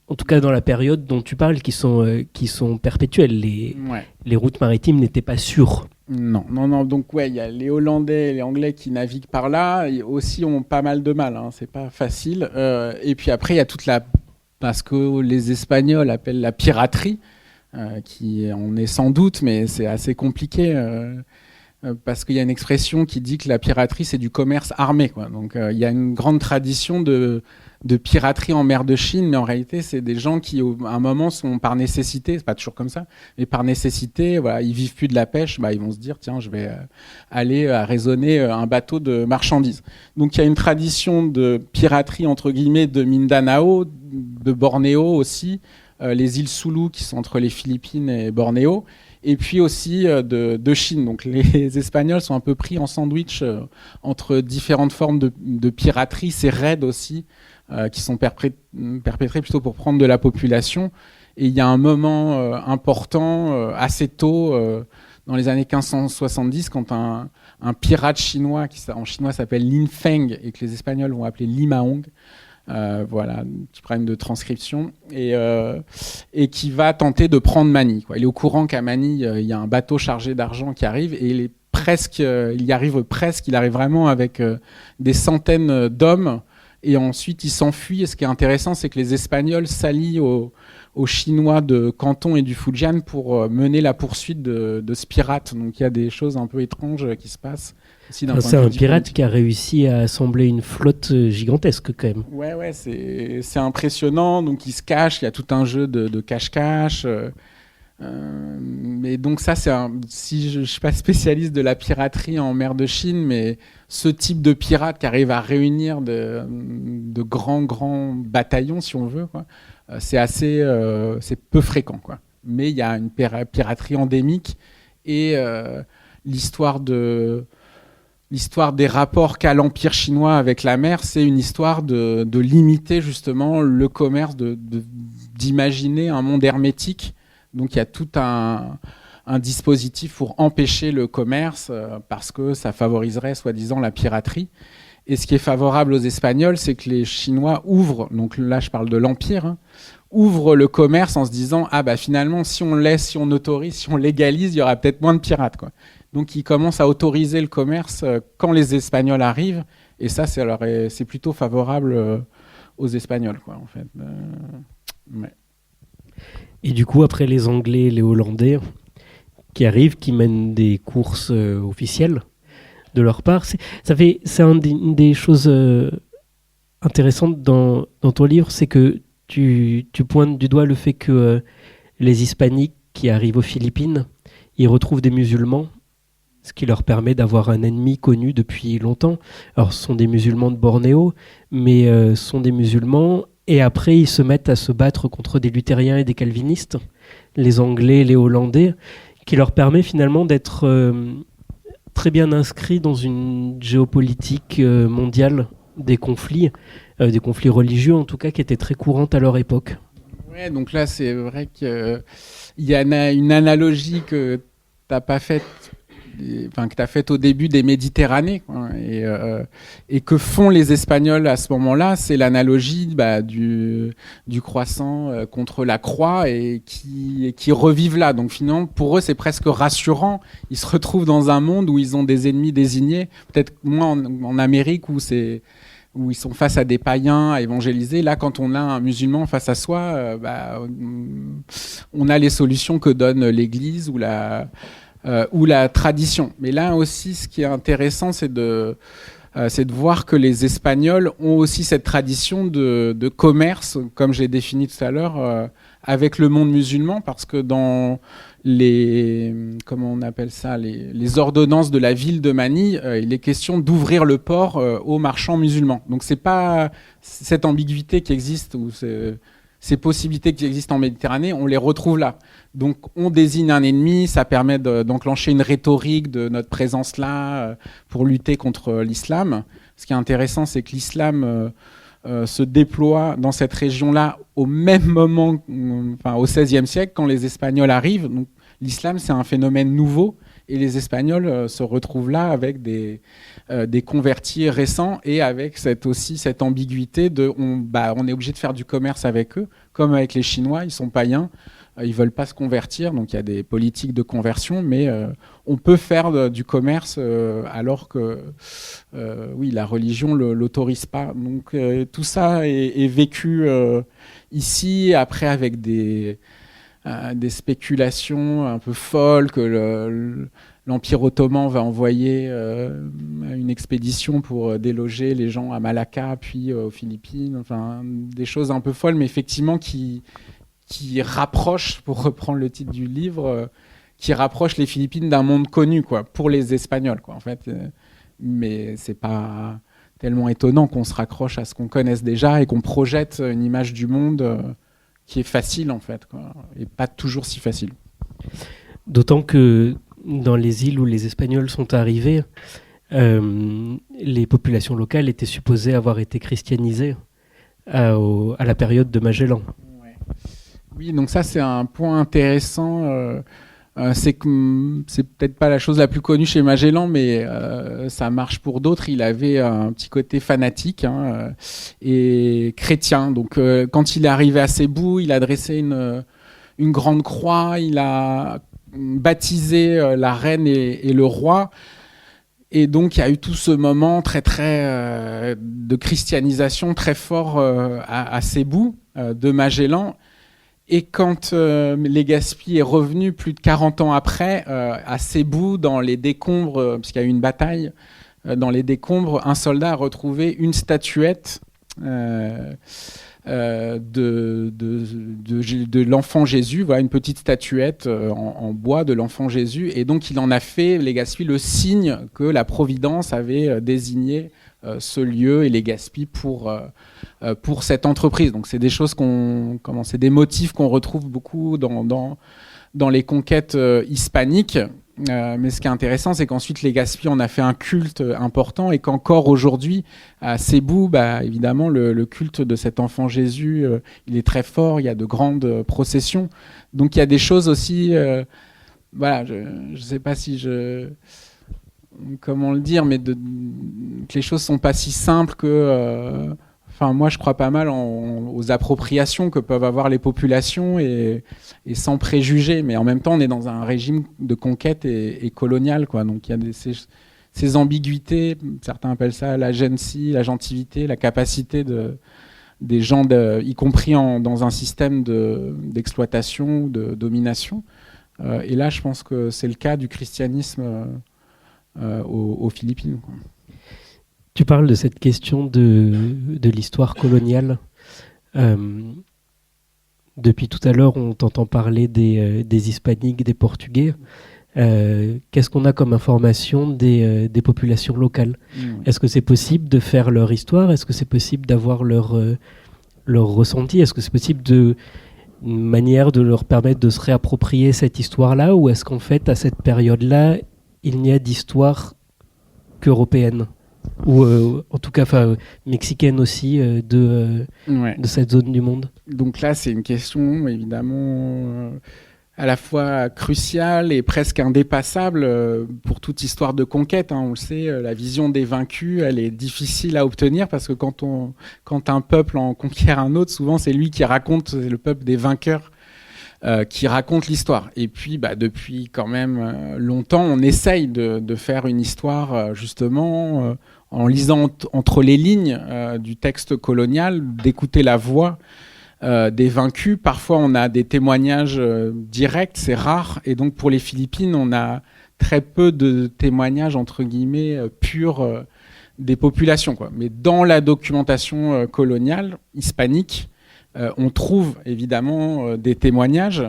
Speaker 2: en tout cas dans la période dont tu parles, qui sont perpétuels. Les routes maritimes n'étaient pas sûres.
Speaker 3: Non. Donc il y a les Hollandais et les Anglais qui naviguent par là, et aussi ont pas mal de mal. C'est pas facile. Et puis après, il y a parce que les Espagnols appellent la piraterie, qui en est sans doute, mais c'est assez compliqué. Parce qu'il y a une expression qui dit que la piraterie, c'est du commerce armé, quoi. Donc il y a une grande tradition de piraterie en mer de Chine, mais en réalité, c'est des gens qui, à un moment, sont par nécessité, c'est pas toujours comme ça, mais par nécessité, voilà, ils vivent plus de la pêche, ils vont se dire, tiens, je vais aller raisonner un bateau de marchandises. Donc il y a une tradition de piraterie, entre guillemets, de Mindanao, de Bornéo aussi, les îles Sulu qui sont entre les Philippines et Bornéo, et puis aussi de Chine. Donc les Espagnols sont un peu pris en sandwich entre différentes formes de piraterie, ces raids aussi, qui sont perpétrés plutôt pour prendre de la population. Et il y a un moment important, assez tôt, dans les années 1570, quand un pirate chinois, qui en chinois s'appelle Lin Feng, et que les Espagnols vont appeler Limaong, voilà, petit problème de transcription, et qui va tenter de prendre Manille, quoi. Il est au courant qu'à Manille, il y a un bateau chargé d'argent qui arrive, et il y arrive presque, il arrive vraiment avec des centaines d'hommes, et ensuite il s'enfuit. Et ce qui est intéressant, c'est que les Espagnols s'allient aux Chinois de Canton et du Fujian pour mener la poursuite de ce pirate. Donc il y a des choses un peu étranges qui se passent. C'est
Speaker 2: un pirate qui a réussi à assembler une flotte gigantesque quand même.
Speaker 3: Ouais, c'est impressionnant. Donc il se cache, il y a tout un jeu de cache-cache. Mais donc ça, si je suis pas spécialiste de la piraterie en mer de Chine, mais ce type de pirate qui arrive à réunir de grands bataillons, si on veut, quoi, c'est peu fréquent, quoi. Mais il y a une piraterie endémique, et l'histoire des rapports qu'a l'Empire chinois avec la mer, c'est une histoire de limiter justement le commerce, d'imaginer un monde hermétique. Donc il y a tout un dispositif pour empêcher le commerce, parce que ça favoriserait soi-disant la piraterie. Et ce qui est favorable aux Espagnols, c'est que les Chinois ouvrent, donc là je parle de l'Empire, ouvrent le commerce en se disant finalement si on autorise, si on légalise, il y aura peut-être moins de pirates, quoi. Donc ils commencent à autoriser le commerce quand les Espagnols arrivent, et ça c'est plutôt favorable aux Espagnols, quoi, en fait. Ouais.
Speaker 2: Et du coup, après les Anglais et les Hollandais qui arrivent, qui mènent des courses officielles de leur part, c'est une des choses intéressantes dans ton livre, c'est que tu pointes du doigt le fait que les Hispaniques qui arrivent aux Philippines, ils retrouvent des musulmans, ce qui leur permet d'avoir un ennemi connu depuis longtemps. Alors, ce sont des musulmans de Bornéo, mais ce sont des musulmans. Et après, ils se mettent à se battre contre des luthériens et des calvinistes, les Anglais, les Hollandais, qui leur permet finalement d'être très bien inscrits dans une géopolitique mondiale des conflits religieux en tout cas, qui étaient très courantes à leur époque.
Speaker 3: Ouais, donc là, c'est vrai qu'il y a une analogie que tu n'as pas faite, que tu as faite au début des Méditerranées, quoi, et que font les Espagnols à ce moment-là, c'est l'analogie du croissant contre la croix, et qui revivent là. Donc finalement, pour eux, c'est presque rassurant. Ils se retrouvent dans un monde où ils ont des ennemis désignés, peut-être moins en Amérique où ils sont face à des païens à évangéliser. Là, quand on a un musulman face à soi, on a les solutions que donne l'Église ou ou la tradition. Mais là aussi, ce qui est intéressant, c'est de voir que les Espagnols ont aussi cette tradition de commerce, comme j'ai défini tout à l'heure, avec le monde musulman, parce que dans comment on appelle ça, les ordonnances de la ville de Manille, il est question d'ouvrir le port aux marchands musulmans. Donc c'est pas cette ambiguïté qui existe, ou ces possibilités qui existent en Méditerranée, on les retrouve là. Donc on désigne un ennemi, ça permet d'enclencher une rhétorique de notre présence là pour lutter contre l'islam. Ce qui est intéressant, c'est que l'islam se déploie dans cette région-là au même moment, au XVIe siècle, quand les Espagnols arrivent. Donc l'islam, c'est un phénomène nouveau, et les Espagnols se retrouvent là avec des convertis récents, et avec cette ambiguïté on est obligé de faire du commerce avec eux, comme avec les Chinois, ils sont païens, ils veulent pas se convertir, donc il y a des politiques de conversion, mais on peut faire du commerce alors que la religion l'autorise pas. Donc tout ça est vécu ici, après avec des spéculations un peu folles que l'Empire ottoman va envoyer une expédition pour déloger les gens à Malacca, puis aux Philippines, enfin des choses un peu folles, mais effectivement qui rapprochent, pour reprendre le titre du livre, qui rapprochent les Philippines d'un monde connu, quoi, pour les Espagnols, quoi, en fait. Mais c'est pas tellement étonnant qu'on se raccroche à ce qu'on connaisse déjà et qu'on projette une image du monde qui est facile, en fait, quoi, et pas toujours si facile.
Speaker 2: D'autant que dans les îles où les Espagnols sont arrivés, les populations locales étaient supposées avoir été christianisées à la période de Magellan.
Speaker 3: Ouais. Oui, donc ça c'est un point intéressant. C'est que c'est peut-être pas la chose la plus connue chez Magellan, mais ça marche pour d'autres. Il avait un petit côté fanatique et chrétien. Donc quand il est arrivé à Cébou, il a dressé une grande croix, il a baptisé la reine et le roi. Et donc il y a eu tout ce moment très de christianisation très fort à Cébou de Magellan. Et quand Legazpi est revenu plus de 40 ans après, à Cébou, dans les décombres, puisqu'il y a eu une bataille, dans les décombres, un soldat a retrouvé une statuette de l'enfant Jésus, voilà, une petite statuette en bois de l'enfant Jésus. Et donc il en a fait, Legazpi, le signe que la Providence avait désigné ce lieu et Legazpi pour cette entreprise. Donc c'est des choses c'est des motifs qu'on retrouve beaucoup dans les conquêtes hispaniques. Mais ce qui est intéressant, c'est qu'ensuite Legazpi en a fait un culte important, et qu'encore aujourd'hui à Cébou, évidemment le culte de cet enfant Jésus, il est très fort. Il y a de grandes processions. Donc il y a des choses aussi. Je ne sais pas si comment le dire, mais que les choses sont pas si simples que. Moi, je crois pas mal aux appropriations que peuvent avoir les populations, et sans préjugés. Mais en même temps, on est dans un régime de conquête et colonial, quoi. Donc, il y a ces ambiguïtés. Certains appellent ça l'agency, la gentilité, la capacité des gens, y compris dans un système d'exploitation ou de domination. Et là, je pense que c'est le cas du christianisme aux Philippines, quoi.
Speaker 2: Tu parles de cette question de l'histoire coloniale. Depuis tout à l'heure, on t'entend parler des Hispaniques, des Portugais. Qu'est-ce qu'on a comme information des populations locales ? Est-ce que c'est possible de faire leur histoire ? Est-ce que c'est possible d'avoir leur ressenti ? Est-ce que c'est possible une manière de leur permettre de se réapproprier cette histoire-là ? Ou est-ce qu'en fait, à cette période-là, il n'y a d'histoire qu'européenne ? Ou en tout cas mexicaine aussi, de cette zone du monde.
Speaker 3: Donc là, c'est une question évidemment à la fois cruciale et presque indépassable pour toute histoire de conquête. On le sait, la vision des vaincus, elle est difficile à obtenir, parce que quand un peuple en conquiert un autre, souvent c'est lui qui raconte, c'est le peuple des vainqueurs qui raconte l'histoire. Et puis, depuis quand même longtemps, on essaye de faire une histoire justement en lisant entre les lignes du texte colonial, d'écouter la voix des vaincus. Parfois, on a des témoignages directs, c'est rare. Et donc, pour les Philippines, on a très peu de témoignages, entre guillemets, purs des populations, quoi. Mais dans la documentation coloniale hispanique, on trouve évidemment des témoignages.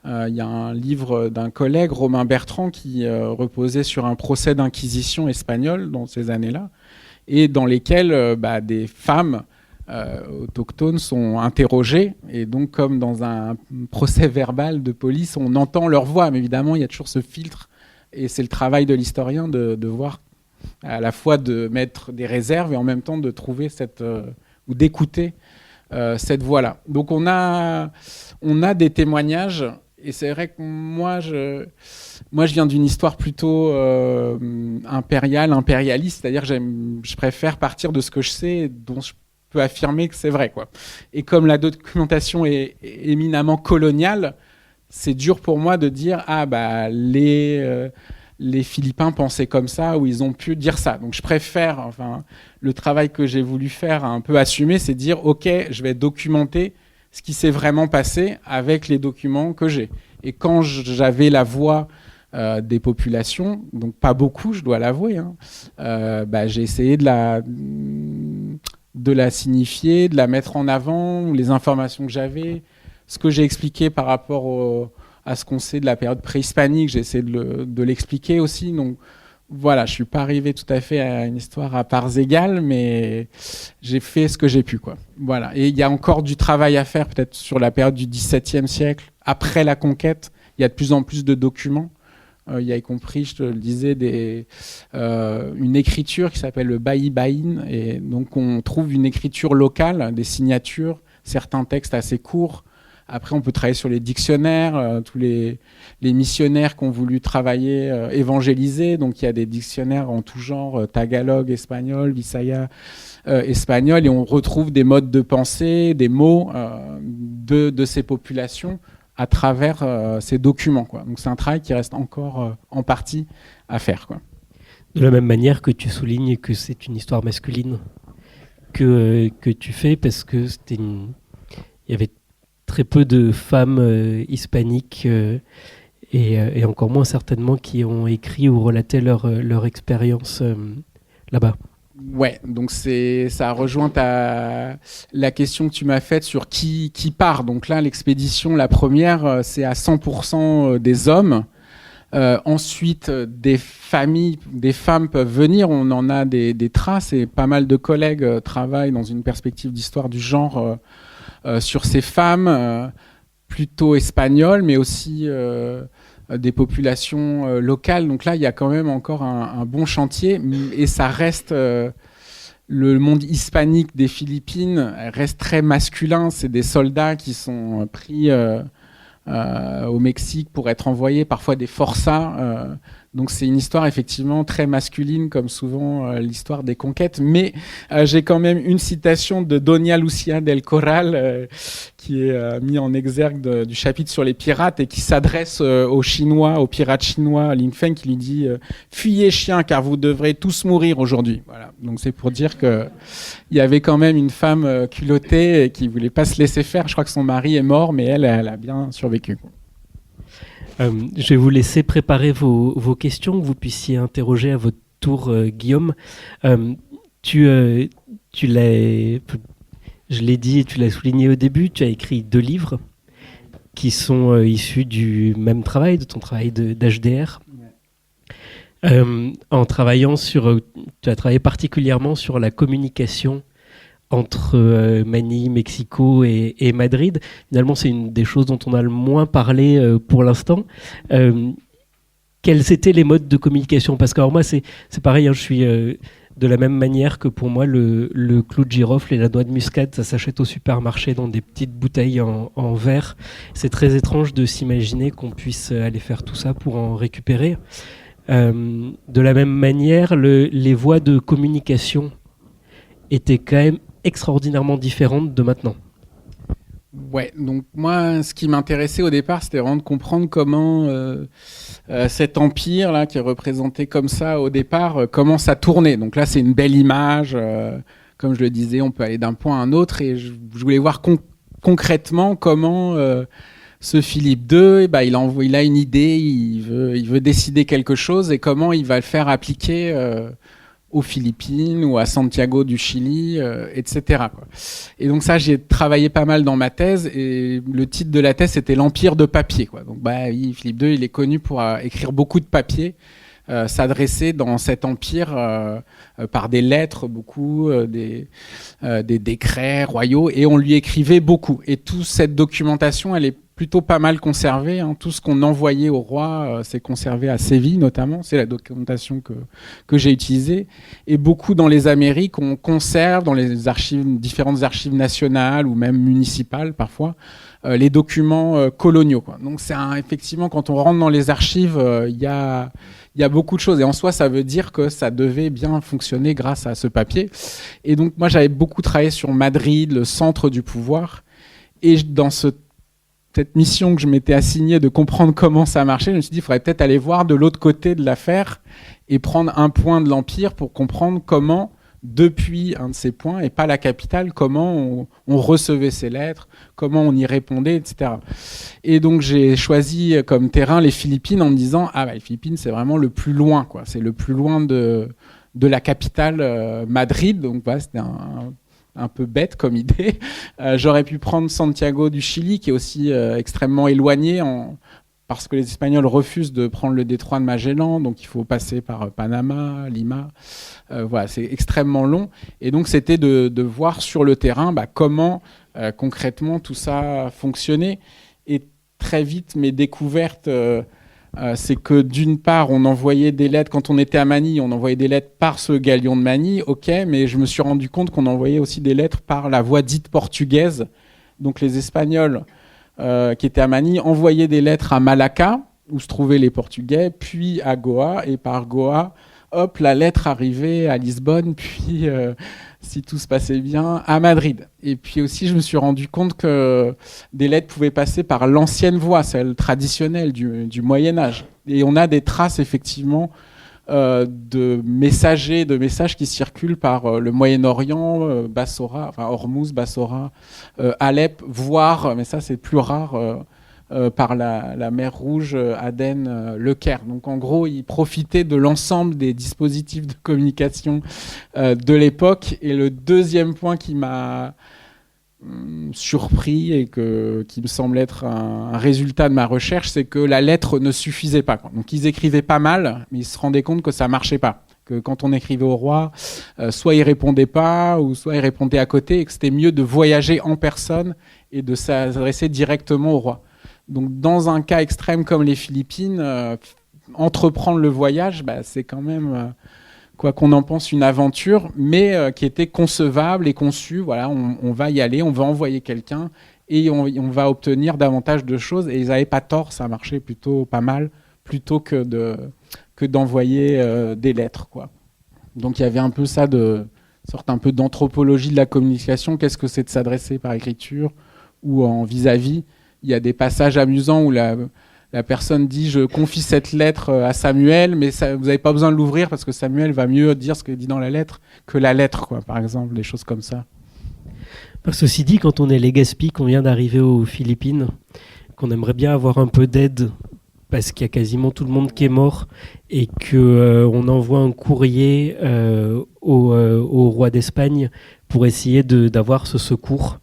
Speaker 3: Il y a un livre d'un collègue, Romain Bertrand, qui reposait sur un procès d'inquisition espagnol dans ces années-là, et dans lesquels des femmes autochtones sont interrogées. Et donc, comme dans un procès verbal de police, on entend leur voix. Mais évidemment, il y a toujours ce filtre. Et c'est le travail de l'historien de voir, à la fois de mettre des réserves et en même temps de trouver ou d'écouter cette voix-là. Donc, on a des témoignages. Et c'est vrai que moi, je viens d'une histoire plutôt impérialiste, c'est-à-dire que je préfère partir de ce que je sais, dont je peux affirmer que c'est vrai, quoi. Et comme la documentation est éminemment coloniale, c'est dur pour moi de dire les Philippins pensaient comme ça ou ils ont pu dire ça. Donc je préfère, le travail que j'ai voulu faire un peu assumer, c'est dire ok, je vais documenter ce qui s'est vraiment passé avec les documents que j'ai. Et quand j'avais la voix des populations, donc pas beaucoup, je dois l'avouer, j'ai essayé de la signifier, de la mettre en avant, les informations que j'avais, ce que j'ai expliqué par rapport à ce qu'on sait de la période préhispanique, j'ai essayé de l'expliquer aussi. Donc voilà, je ne suis pas arrivé tout à fait à une histoire à parts égales, mais j'ai fait ce que j'ai pu, quoi. Voilà. Et il y a encore du travail à faire, peut-être sur la période du XVIIe siècle. Après la conquête, il y a de plus en plus de documents. Il y a y compris, je te le disais, une écriture qui s'appelle le Baïbaïn. Et donc, on trouve une écriture locale, des signatures, certains textes assez courts. Après, on peut travailler sur les dictionnaires, tous les missionnaires qui ont voulu travailler, évangéliser. Donc, il y a des dictionnaires en tout genre, tagalog, espagnol, visaya, espagnol. Et on retrouve des modes de pensée, des mots de ces populations à travers ces documents, quoi. Donc, c'est un travail qui reste encore en partie à faire, quoi.
Speaker 2: De la même manière que tu soulignes que c'est une histoire masculine que tu fais, parce que il y avait très peu de femmes hispaniques et encore moins certainement qui ont écrit ou relaté leur expérience là-bas.
Speaker 3: Ouais, donc ça rejoint la question que tu m'as faite sur qui part. Donc là, l'expédition, la première, c'est à 100% des hommes. Ensuite, des familles, des femmes peuvent venir. On en a des traces et pas mal de collègues travaillent dans une perspective d'histoire du genre sur ces femmes plutôt espagnoles, mais aussi des populations locales. Donc là, il y a quand même encore un bon chantier, et ça reste le monde hispanique des Philippines reste très masculin. C'est des soldats qui sont pris au Mexique pour être envoyés, parfois des forçats. Donc c'est une histoire effectivement très masculine, comme souvent l'histoire des conquêtes. Mais j'ai quand même une citation de Doña Lucia del Corral qui est mis en exergue du chapitre sur les pirates et qui s'adresse aux Chinois, aux pirates chinois, Lin Feng, qui lui dit « Fuyez chiens, car vous devrez tous mourir aujourd'hui ». Voilà. Donc c'est pour dire qu'il y avait quand même une femme culottée et qui ne voulait pas se laisser faire. Je crois que son mari est mort, mais elle a bien survécu.
Speaker 2: Je vais vous laisser préparer vos questions, que vous puissiez interroger à votre tour Guillaume. Je l'ai dit et tu l'as souligné au début, tu as écrit 2 livres qui sont issus du même travail, de ton travail d'HDR. En travaillant tu as travaillé particulièrement sur la communication entre Manille, Mexico et Madrid. Finalement, c'est une des choses dont on a le moins parlé pour l'instant. Quels étaient les modes de communication ? Parce que alors moi, c'est pareil, hein, je suis de la même manière que pour moi, le clou de girofle et la noix de muscade, ça s'achète au supermarché dans des petites bouteilles en verre. C'est très étrange de s'imaginer qu'on puisse aller faire tout ça pour en récupérer. De la même manière, les voies de communication étaient quand même extraordinairement différentes de maintenant.
Speaker 3: Ouais, donc moi, ce qui m'intéressait au départ, c'était vraiment de comprendre comment cet empire là, qui est représenté comme ça au départ, comment ça tournait. Donc là, c'est une belle image. Comme je le disais, on peut aller d'un point à un autre, et je voulais voir concrètement comment ce Philippe II, il a une idée, il veut décider quelque chose, et comment il va le faire appliquer aux Philippines ou à Santiago du Chili, etc. quoi. Et donc ça, j'ai travaillé pas mal dans ma thèse, et le titre de la thèse, c'était l'Empire de papier. Quoi. Donc oui, Philippe II, il est connu pour écrire beaucoup de papier, s'adresser dans cet empire par des lettres, beaucoup, des décrets royaux, et on lui écrivait beaucoup. Et toute cette documentation, elle est plutôt pas mal conservée. Hein. Tout ce qu'on envoyait au roi, c'est conservé à Séville notamment. C'est la documentation que j'ai utilisée. Et beaucoup dans les Amériques, on conserve dans les archives, différentes archives nationales ou même municipales parfois, les documents coloniaux. Quoi. Donc effectivement, quand on rentre dans les archives, il y a beaucoup de choses. Et en soi, ça veut dire que ça devait bien fonctionner grâce à ce papier. Et donc, moi, j'avais beaucoup travaillé sur Madrid, le centre du pouvoir. Et dans cette mission que je m'étais assignée de comprendre comment ça marchait, je me suis dit, il faudrait peut-être aller voir de l'autre côté de l'affaire et prendre un point de l'Empire pour comprendre comment, depuis un de ces points, et pas la capitale, comment on recevait ces lettres, comment on y répondait, etc. Et donc, j'ai choisi comme terrain les Philippines en me disant, les Philippines, c'est vraiment le plus loin, quoi. C'est le plus loin de la capitale, Madrid. Donc, c'était un peu bête comme idée. J'aurais pu prendre Santiago du Chili, qui est aussi extrêmement éloigné, parce que les Espagnols refusent de prendre le détroit de Magellan, donc il faut passer par Panama, Lima. C'est extrêmement long. Et donc, c'était de voir sur le terrain comment concrètement tout ça fonctionnait. Et très vite, mes découvertes, c'est que d'une part, on envoyait des lettres, quand on était à Manille, on envoyait des lettres par ce galion de Manille, ok, mais je me suis rendu compte qu'on envoyait aussi des lettres par la voie dite portugaise. Donc les Espagnols qui étaient à Manille envoyaient des lettres à Malacca, où se trouvaient les Portugais, puis à Goa, et par Goa, hop, la lettre arrivait à Lisbonne, puis, si tout se passait bien, à Madrid. Et puis aussi, je me suis rendu compte que des lettres pouvaient passer par l'ancienne voie, celle traditionnelle du Moyen-Âge. Et on a des traces, effectivement, de messages qui circulent par le Moyen-Orient, Bassora, enfin Hormuz, Bassora, Alep, voire, mais ça c'est plus rare, par la mer Rouge, Aden, Le Caire. Donc en gros, ils profitaient de l'ensemble des dispositifs de communication de l'époque. Et le deuxième point qui m'a surpris et qui me semble être un résultat de ma recherche, c'est que la lettre ne suffisait pas. Quoi. Donc ils écrivaient pas mal, mais ils se rendaient compte que ça marchait pas. Que quand on écrivait au roi, soit il répondait pas, ou soit il répondait à côté, et que c'était mieux de voyager en personne et de s'adresser directement au roi. Donc dans un cas extrême comme les Philippines, entreprendre le voyage, c'est quand même, quoi qu'on en pense, une aventure, mais qui était concevable et conçue. Voilà, on va y aller, on va envoyer quelqu'un et on va obtenir davantage de choses. Et ils n'avaient pas tort, ça marchait plutôt pas mal, plutôt que d'envoyer des lettres, quoi. Donc il y avait un peu ça, sorte un peu d'anthropologie de la communication. Qu'est-ce que c'est de s'adresser par écriture ou en vis-à-vis? Il y a des passages amusants où la personne dit « Je confie cette lettre à Samuel, mais vous n'avez pas besoin de l'ouvrir parce que Samuel va mieux dire ce qu'il dit dans la lettre que la lettre, quoi, par exemple, des choses comme ça. »
Speaker 2: Ceci dit, quand on est Legazpi, qu'on vient d'arriver aux Philippines, qu'on aimerait bien avoir un peu d'aide parce qu'il y a quasiment tout le monde qui est mort et qu'on envoie un courrier au roi d'Espagne pour essayer d'avoir ce secours,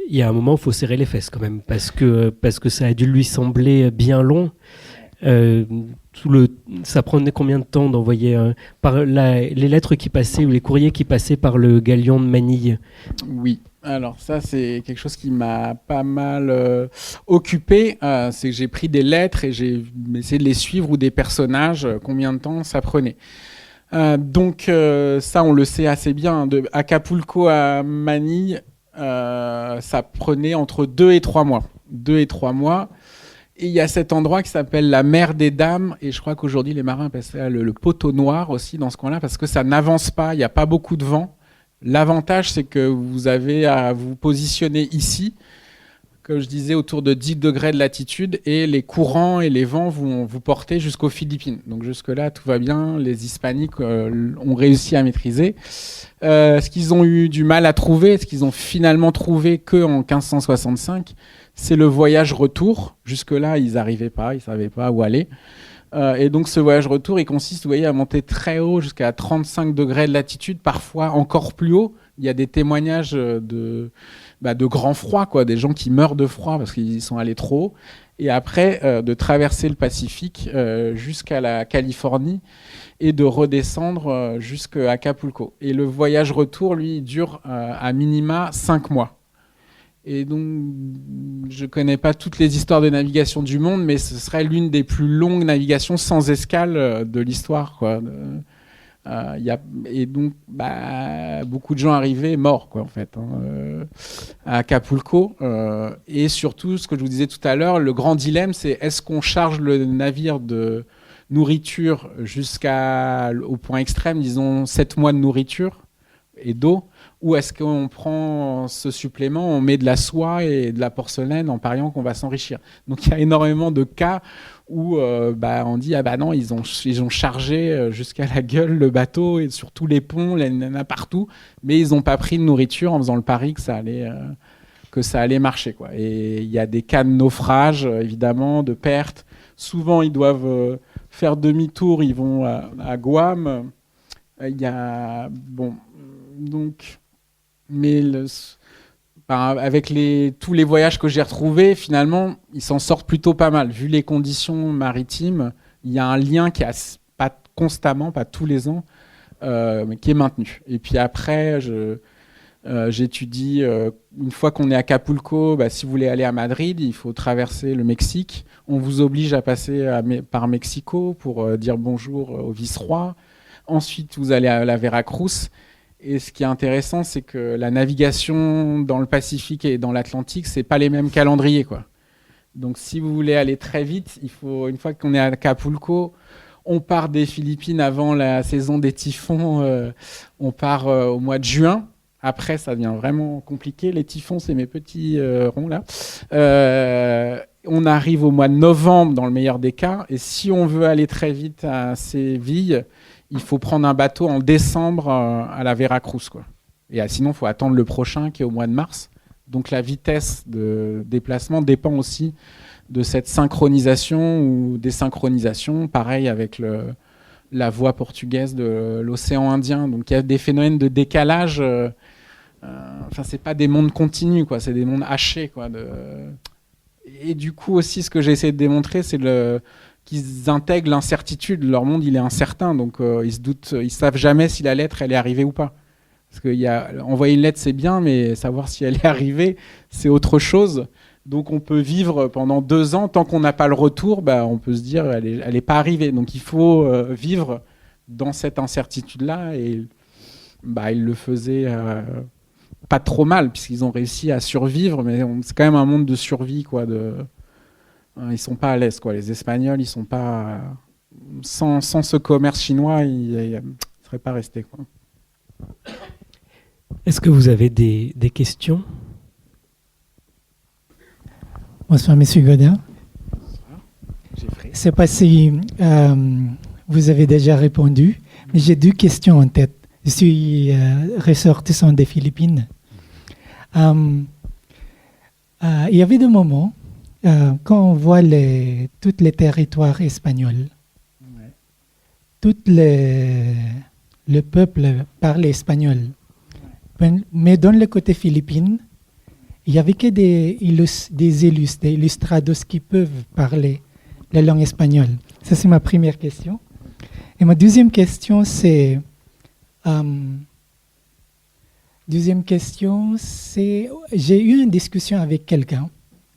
Speaker 2: il y a un moment, il faut serrer les fesses quand même, parce que ça a dû lui sembler bien long. Ça prenait combien de temps d'envoyer les lettres qui passaient ou les courriers qui passaient par le galion de Manille?
Speaker 3: Oui, alors ça c'est quelque chose qui m'a pas mal occupé. C'est que j'ai pris des lettres et j'ai essayé de les suivre, ou des personnages, combien de temps ça prenait. Donc ça on le sait assez bien, de Acapulco à Manille, ça prenait entre 2 et 3 mois. 2 et 3 mois. Et il y a cet endroit qui s'appelle la mer des Dames, et je crois qu'aujourd'hui les marins appellent ça le poteau noir aussi dans ce coin-là, parce que ça n'avance pas, il n'y a pas beaucoup de vent. L'avantage, c'est que vous avez à vous positionner ici, comme je disais, autour de 10 degrés de latitude, et les courants et les vents vont vous porter jusqu'aux Philippines. Donc jusque-là, tout va bien, les Hispaniques ont réussi à maîtriser. Ce qu'ils ont eu du mal à trouver, ce qu'ils ont finalement trouvé qu'en 1565, c'est le voyage retour. Jusque-là, ils n'arrivaient pas, ils ne savaient pas où aller. Et donc ce voyage retour, il consiste, vous voyez, à monter très haut jusqu'à 35 degrés de latitude, parfois encore plus haut. Il y a des témoignages de grand froid, quoi, des gens qui meurent de froid parce qu'ils sont allés trop haut. Et après, de traverser le Pacifique jusqu'à la Californie et de redescendre jusqu'à Acapulco. Et le voyage retour, lui, dure à minima 5 mois. Et donc, je ne connais pas toutes les histoires de navigation du monde, mais ce serait l'une des plus longues navigations sans escale de l'histoire, quoi. Et donc, beaucoup de gens arrivaient morts, quoi, en fait, à Acapulco. Et surtout, ce que je vous disais tout à l'heure, le grand dilemme, c'est est-ce qu'on charge le navire de nourriture jusqu'au point extrême, disons 7 mois de nourriture et d'eau, ou est-ce qu'on prend ce supplément, on met de la soie et de la porcelaine en pariant qu'on va s'enrichir. Donc il y a énormément de cas où on dit non, ils ont chargé jusqu'à la gueule le bateau et sur tous les ponts, il y en a partout, mais ils n'ont pas pris de nourriture en faisant le pari que ça allait marcher, quoi. Et il y a des cas de naufrage, évidemment, de pertes. Souvent ils doivent faire demi-tour, ils vont à Guam. Avec tous les voyages que j'ai retrouvés, finalement, ils s'en sortent plutôt pas mal. Vu les conditions maritimes, il y a un lien qui est pas constamment, pas tous les ans, mais qui est maintenu. Et puis après, j'étudie, une fois qu'on est à Acapulco, si vous voulez aller à Madrid, il faut traverser le Mexique. On vous oblige à passer par Mexico pour dire bonjour au vice-roi. Ensuite, vous allez à la Veracruz. Et ce qui est intéressant, c'est que la navigation dans le Pacifique et dans l'Atlantique, c'est pas les mêmes calendriers, quoi. Donc, si vous voulez aller très vite, une fois qu'on est à Acapulco, on part des Philippines avant la saison des typhons. On part au mois de juin. Après, ça devient vraiment compliqué. Les typhons, c'est mes petits ronds là. On arrive au mois de novembre dans le meilleur des cas. Et si on veut aller très vite à Séville, il faut prendre un bateau en décembre à la Veracruz, quoi. Et sinon, il faut attendre le prochain qui est au mois de mars. Donc la vitesse de déplacement dépend aussi de cette synchronisation ou désynchronisation. Pareil avec la voie portugaise de l'océan Indien. Donc il y a des phénomènes de décalage. C'est pas des mondes continus, quoi. C'est des mondes hachés, quoi. Et du coup aussi, ce que j'ai essayé de démontrer, c'est qu'ils intègrent l'incertitude. Leur monde, il est incertain, donc ils savent jamais si la lettre, elle est arrivée ou pas. Parce que envoyer une lettre, c'est bien, mais savoir si elle est arrivée, c'est autre chose. Donc on peut vivre pendant 2 ans, tant qu'on n'a pas le retour, on peut se dire, elle est pas arrivée. Donc il faut vivre dans cette incertitude-là, et ils le faisaient pas trop mal, puisqu'ils ont réussi à survivre, mais c'est quand même un monde de survie, quoi, ils sont pas à l'aise, quoi. Les Espagnols, ils sont pas sans ce commerce chinois, ils seraient pas restés, quoi.
Speaker 2: Est-ce que vous avez des questions?
Speaker 4: Bonsoir, M. Godin. Je ne sais pas si vous avez déjà répondu, mais j'ai 2 questions en tête. Je suis ressortissant des Philippines. Il y avait des moments quand on voit tous les territoires espagnols, tout le peuple parle espagnol. Mais dans le côté philippine, il n'y avait que des illustrados qui peuvent parler la langue espagnole. Ça, c'est ma première question. Et ma deuxième question, c'est... j'ai eu une discussion avec quelqu'un.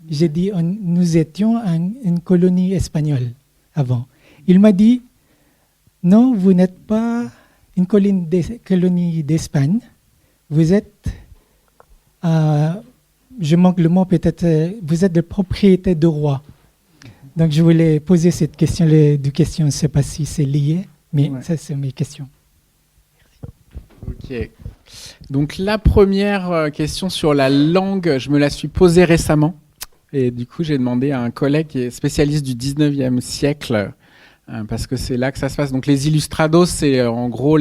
Speaker 4: J'ai dit, nous étions une colonie espagnole avant. Il m'a dit, non, vous n'êtes pas une colonie d'Espagne. Vous êtes, je manque le mot peut-être, vous êtes le propriétaire de roi. Donc je voulais poser cette question, je ne sais pas si c'est lié, mais ça c'est mes questions.
Speaker 3: Ok. Donc la première question sur la langue, je me la suis posée récemment. Et du coup, j'ai demandé à un collègue qui est spécialiste du 19e siècle, parce que c'est là que ça se passe. Donc les Ilustrados, c'est en gros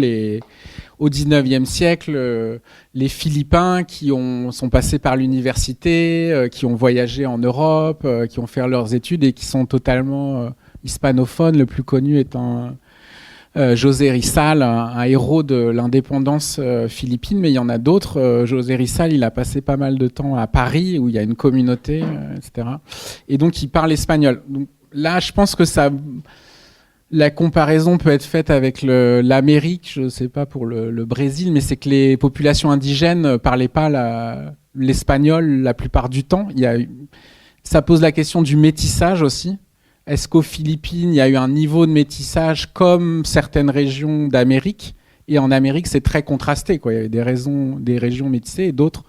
Speaker 3: au 19e siècle, les Philippins qui sont passés par l'université, qui ont voyagé en Europe, qui ont fait leurs études et qui sont totalement hispanophones, le plus connu étant José Rizal, un héros de l'indépendance philippine, mais il y en a d'autres. José Rizal, il a passé pas mal de temps à Paris, où il y a une communauté, etc. Et donc, il parle espagnol. Donc, là, je pense que la comparaison peut être faite avec l'Amérique, je ne sais pas pour le Brésil, mais c'est que les populations indigènes ne parlaient pas l'espagnol la plupart du temps. Ça pose la question du métissage aussi. Est-ce qu'aux Philippines, il y a eu un niveau de métissage comme certaines régions d'Amérique ? Et en Amérique, c'est très contrasté, quoi. Il y avait des régions métissées et d'autres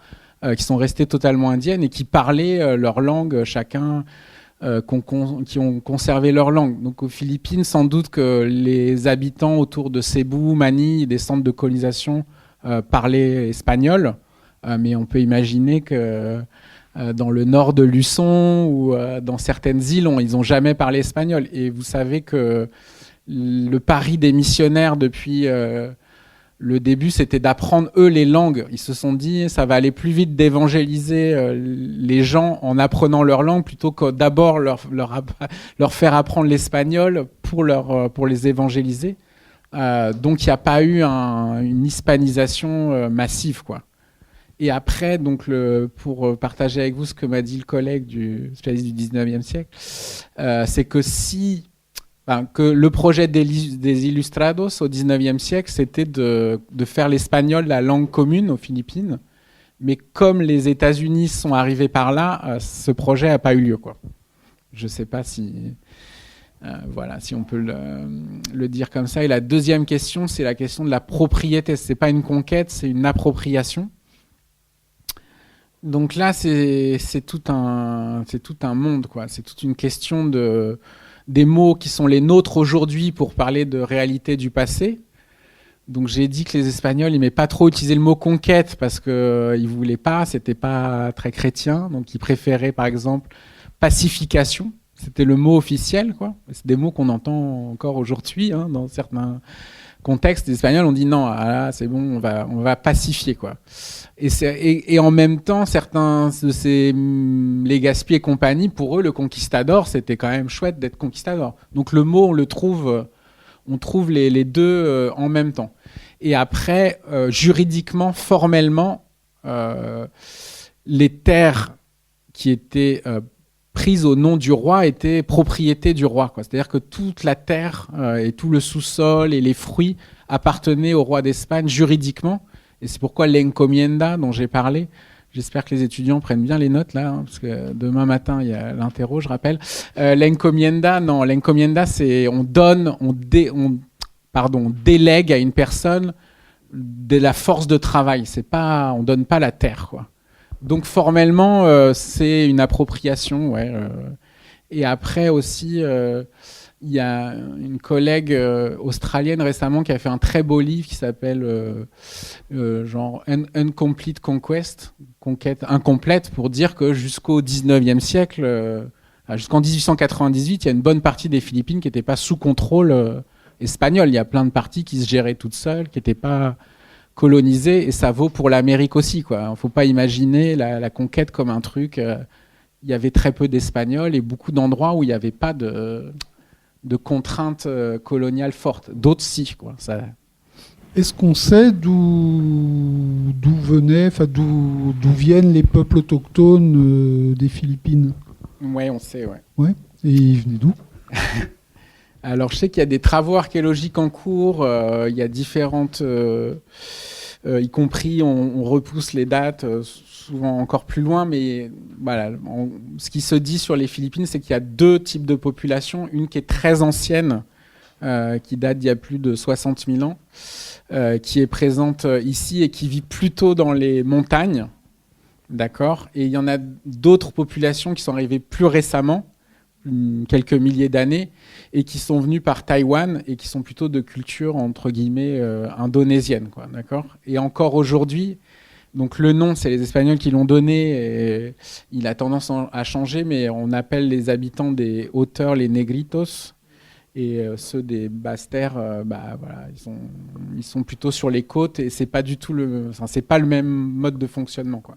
Speaker 3: qui sont restées totalement indiennes et qui parlaient leur langue, chacun, qui ont conservé leur langue. Donc aux Philippines, sans doute que les habitants autour de Cebu, Manille, des centres de colonisation, parlaient espagnol. Mais on peut imaginer que dans le nord de Luçon ou dans certaines îles, ils n'ont jamais parlé espagnol. Et vous savez que le pari des missionnaires depuis le début, c'était d'apprendre eux les langues. Ils se sont dit, ça va aller plus vite d'évangéliser les gens en apprenant leur langue plutôt que d'abord leur faire apprendre l'espagnol pour les évangéliser. Donc il n'y a pas eu une hispanisation massive, quoi. Et après, donc pour partager avec vous ce que m'a dit le collègue du spécialiste du 19e siècle, c'est que que le projet des Ilustrados au 19e siècle, c'était de faire l'espagnol la langue commune aux Philippines. Mais comme les États-Unis sont arrivés par là, ce projet n'a pas eu lieu, quoi. Je ne sais pas si on peut le dire comme ça. Et la deuxième question, c'est la question de la propriété. Ce n'est pas une conquête, c'est une appropriation. Donc là, c'est tout un monde, quoi. C'est toute une question des mots qui sont les nôtres aujourd'hui pour parler de réalité du passé. Donc j'ai dit que les Espagnols n'aimaient pas trop utiliser le mot conquête parce qu'ils voulaient pas, c'était pas très chrétien. Donc ils préféraient par exemple pacification. C'était le mot officiel, quoi. C'est des mots qu'on entend encore aujourd'hui, hein, dans certains contextes. Les Espagnols ont dit non, là c'est bon, on va pacifier, quoi. Et en même temps, certains de ces Legazpi et compagnie, pour eux, le conquistador, c'était quand même chouette d'être conquistador. Donc le mot, on trouve les deux en même temps. Et après, juridiquement, formellement, les terres qui étaient prises au nom du roi étaient propriété du roi, quoi. C'est-à-dire que toute la terre et tout le sous-sol et les fruits appartenaient au roi d'Espagne juridiquement. Et c'est pourquoi l'encomienda dont j'ai parlé, j'espère que les étudiants prennent bien les notes là, hein, parce que demain matin il y a l'interro, je rappelle. L'encomienda, c'est on délègue à une personne de la force de travail. On donne pas la terre, quoi. Donc formellement, c'est une appropriation, ouais. Et après aussi, il y a une collègue australienne récemment qui a fait un très beau livre qui s'appelle genre Incomplete Conquest, conquête incomplète, pour dire que jusqu'au 19e siècle, jusqu'en 1898, il y a une bonne partie des Philippines qui n'étaient pas sous contrôle espagnol. Il y a plein de parties qui se géraient toutes seules, qui n'étaient pas colonisées, et ça vaut pour l'Amérique aussi, quoi. Il ne faut pas imaginer la conquête comme un truc. Il y avait très peu d'Espagnols et beaucoup d'endroits où il n'y avait pas de contraintes coloniales fortes. D'autres, si, quoi. Ça...
Speaker 5: Est-ce qu'on sait d'où viennent les peuples autochtones des Philippines ?
Speaker 3: Oui, on sait, ouais.
Speaker 5: Ouais. Et ils venaient d'où ?
Speaker 3: Alors, je sais qu'il y a des travaux archéologiques en cours. Il y a différentes... y compris, on repousse les dates souvent encore plus loin, mais voilà, ce qui se dit sur les Philippines, c'est qu'il y a deux types de populations. Une qui est très ancienne, qui date d'il y a plus de 60 000 ans, qui est présente ici et qui vit plutôt dans les montagnes. D'accord ? Et il y en a d'autres populations qui sont arrivées plus récemment, quelques milliers d'années, et qui sont venues par Taïwan et qui sont plutôt de culture, entre guillemets, indonésienne, quoi, d'accord ? Et encore aujourd'hui, Donc le nom, c'est les Espagnols qui l'ont donné, et il a tendance à changer, mais on appelle les habitants des hauteurs les negritos, et ceux des basses terres, voilà, ils sont plutôt sur les côtes, et c'est pas du tout c'est pas le même mode de fonctionnement, quoi.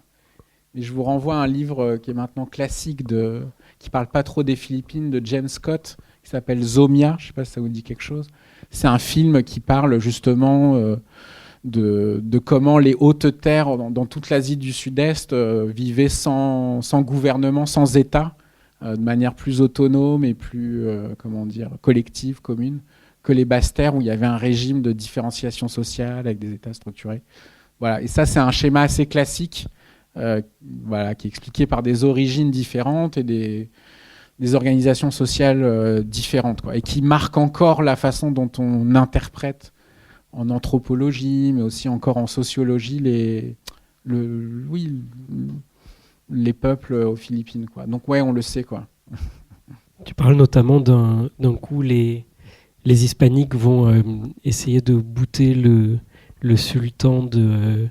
Speaker 3: Et je vous renvoie à un livre qui est maintenant classique, qui parle pas trop des Philippines, de James Scott, qui s'appelle Zomia, je sais pas si ça vous dit quelque chose. C'est un film qui parle justement de comment les hautes terres dans toute l'Asie du Sud-Est vivaient sans gouvernement, sans État, de manière plus autonome et plus collective, commune, que les basses terres où il y avait un régime de différenciation sociale avec des États structurés. Voilà. Et ça, c'est un schéma assez classique, qui est expliqué par des origines différentes et des organisations sociales différentes, quoi, et qui marque encore la façon dont on interprète en anthropologie, mais aussi encore en sociologie, les peuples aux Philippines, quoi. Donc ouais, on le sait, quoi.
Speaker 2: Tu parles notamment d'un coup, les hispaniques vont essayer de bouter le sultan de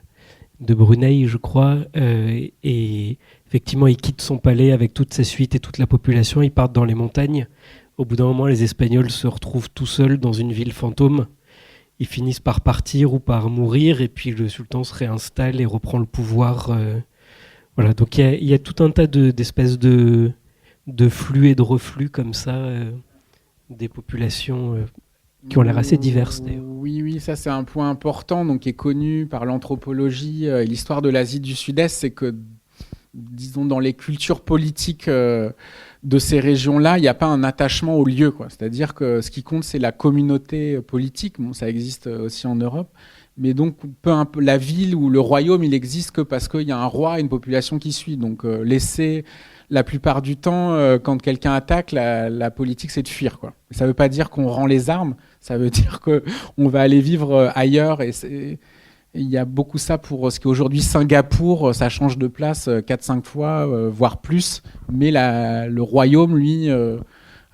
Speaker 2: Brunei, je crois, et effectivement, il quitte son palais avec toute sa suite et toute la population, ils partent dans les montagnes. Au bout d'un moment, les Espagnols se retrouvent tout seuls dans une ville fantôme. Ils finissent par partir ou par mourir, et puis le sultan se réinstalle et reprend le pouvoir. Voilà, donc il y a tout un tas d'espèces de flux et de reflux comme ça, des populations qui ont l'air assez diverses d'ailleurs.
Speaker 3: Oui, ça c'est un point important, donc qui est connu par l'anthropologie et l'histoire de l'Asie du Sud-Est, c'est que, disons, dans les cultures politiques de ces régions-là, il n'y a pas un attachement au lieu, quoi. C'est-à-dire que ce qui compte, c'est la communauté politique. Bon, ça existe aussi en Europe. Mais donc, la ville ou le royaume, il existe que parce qu'il y a un roi et une population qui suit. Donc, laisser la plupart du temps, quand quelqu'un attaque, la politique, c'est de fuir, quoi. Ça ne veut pas dire qu'on rend les armes. Ça veut dire qu'on va aller vivre ailleurs. Et il y a beaucoup ça pour ce qui est aujourd'hui Singapour. Ça change de place 4-5 fois, voire plus. Mais le royaume, lui,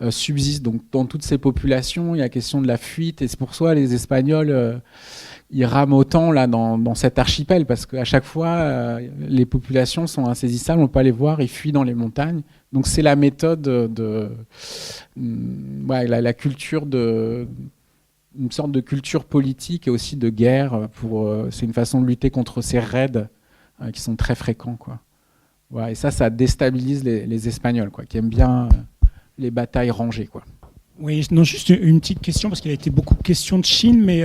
Speaker 3: subsiste. Donc, dans toutes ces populations, il y a la question de la fuite. Et c'est pour ça les Espagnols... ils rament autant là, dans cet archipel, parce qu'à chaque fois, les populations sont insaisissables, on ne peut pas les voir, ils fuient dans les montagnes. Donc c'est la méthode la culture une sorte de culture politique et aussi de guerre. C'est une façon de lutter contre ces raids qui sont très fréquents, quoi. Voilà, et ça déstabilise les Espagnols, quoi, qui aiment bien les batailles rangées, quoi.
Speaker 6: Oui, non, juste une petite question, parce qu'il a été beaucoup question de Chine, mais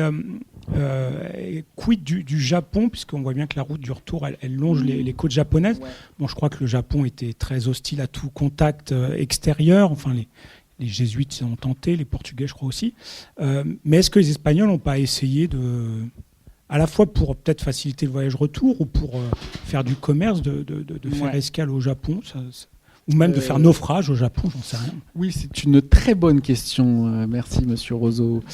Speaker 6: quid du Japon, puisqu'on voit bien que la route du retour, elle longe les côtes japonaises. Ouais. Bon, je crois que le Japon était très hostile à tout contact extérieur. Enfin, les Jésuites ont tenté, les Portugais, je crois aussi. Mais est-ce que les Espagnols n'ont pas essayé à la fois pour peut-être faciliter le voyage retour ou pour faire du commerce, de faire escale au Japon, ou même de faire naufrage au Japon, j'en sais rien.
Speaker 3: Oui, c'est une très bonne question. Merci, Monsieur Roseau.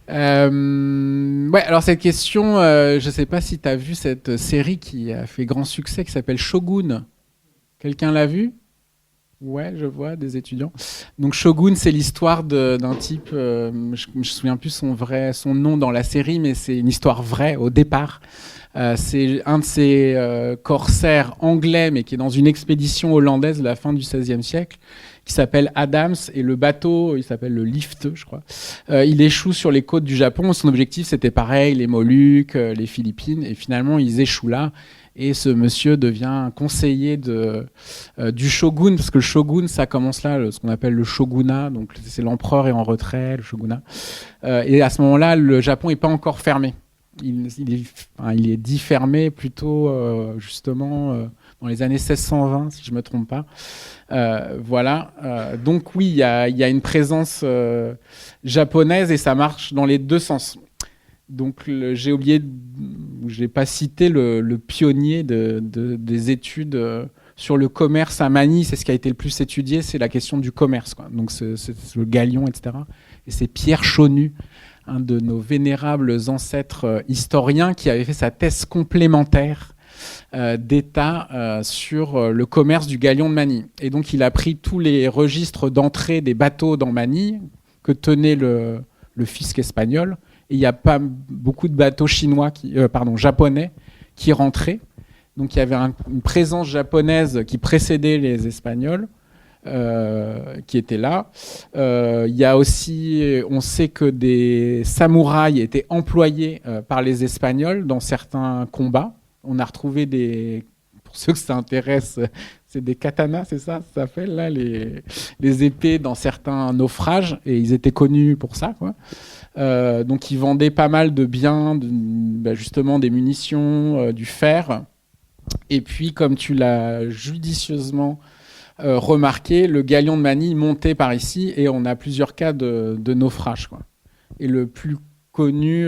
Speaker 3: Alors cette question, je ne sais pas si tu as vu cette série qui a fait grand succès, qui s'appelle Shogun. Quelqu'un l'a vu ? Ouais, je vois des étudiants. Donc Shogun, c'est l'histoire d'un type, je me souviens plus son nom dans la série, mais c'est une histoire vraie au départ. C'est un de ces corsaires anglais, mais qui est dans une expédition hollandaise de la fin du XVIe siècle, qui s'appelle Adams, et le bateau, il s'appelle le Lift, je crois. Il échoue sur les côtes du Japon. Son objectif, c'était pareil, les Moluques, les Philippines, et finalement, ils échouent là. Et ce monsieur devient conseiller du shogun, parce que le shogun, ça commence là, ce qu'on appelle le shogunat, donc c'est l'empereur est en retrait, le shogunat. Et à ce moment-là, le Japon n'est pas encore fermé. Il est dit fermé plutôt, justement, dans les années 1620, si je ne me trompe pas. Voilà. Donc oui, il y a une présence japonaise, et ça marche dans les deux sens. Donc j'ai oublié, je n'ai pas cité le pionnier des études sur le commerce à Manille. C'est ce qui a été le plus étudié, c'est la question du commerce, quoi. Donc c'est le galion, etc. Et c'est Pierre Chaunu, un de nos vénérables ancêtres historiens, qui avait fait sa thèse complémentaire d'État sur le commerce du galion de Manille. Et donc il a pris tous les registres d'entrée des bateaux dans Manille que tenait le fisc espagnol. Et il n'y a pas beaucoup de bateaux japonais qui rentraient. Donc il y avait une présence japonaise qui précédait les Espagnols, qui étaient là. Il y a aussi, on sait que des samouraïs étaient employés par les Espagnols dans certains combats. On a retrouvé pour ceux que ça intéresse, c'est des katanas, c'est ça s'appelle là, les épées dans certains naufrages, et ils étaient connus pour ça, quoi. Donc ils vendaient pas mal de biens, justement des munitions, du fer. Et puis, comme tu l'as judicieusement remarqué, le galion de Manille montait par ici, et on a plusieurs cas de naufrage, quoi. Et le plus connu,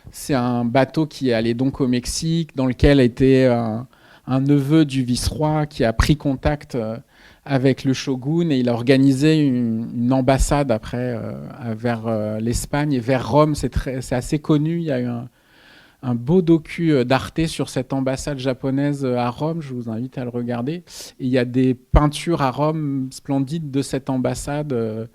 Speaker 3: c'est un bateau qui est allé donc au Mexique, dans lequel était un neveu du vice-roi qui a pris contact avec le shogun, et il a organisé une ambassade après vers l'Espagne et vers Rome. C'est assez connu. Il y a eu un beau docu d'Arte sur cette ambassade japonaise à Rome. Je vous invite à le regarder. Et il y a des peintures à Rome splendides de cette ambassade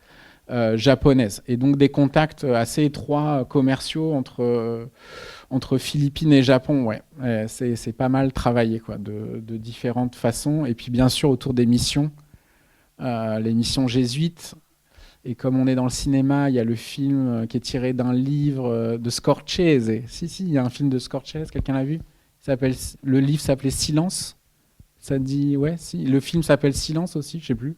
Speaker 3: japonaise. Et donc des contacts assez étroits commerciaux entre Philippines et Japon. Ouais. C'est pas mal travaillé, quoi, de différentes façons. Et puis bien sûr autour des missions, les missions jésuites. Et comme on est dans le cinéma, il y a le film qui est tiré d'un livre de Scorsese. Si, il y a un film de Scorsese, quelqu'un l'a vu ? Le livre s'appelait Silence. Ça dit, ouais, si. Le film s'appelle Silence aussi, je sais plus.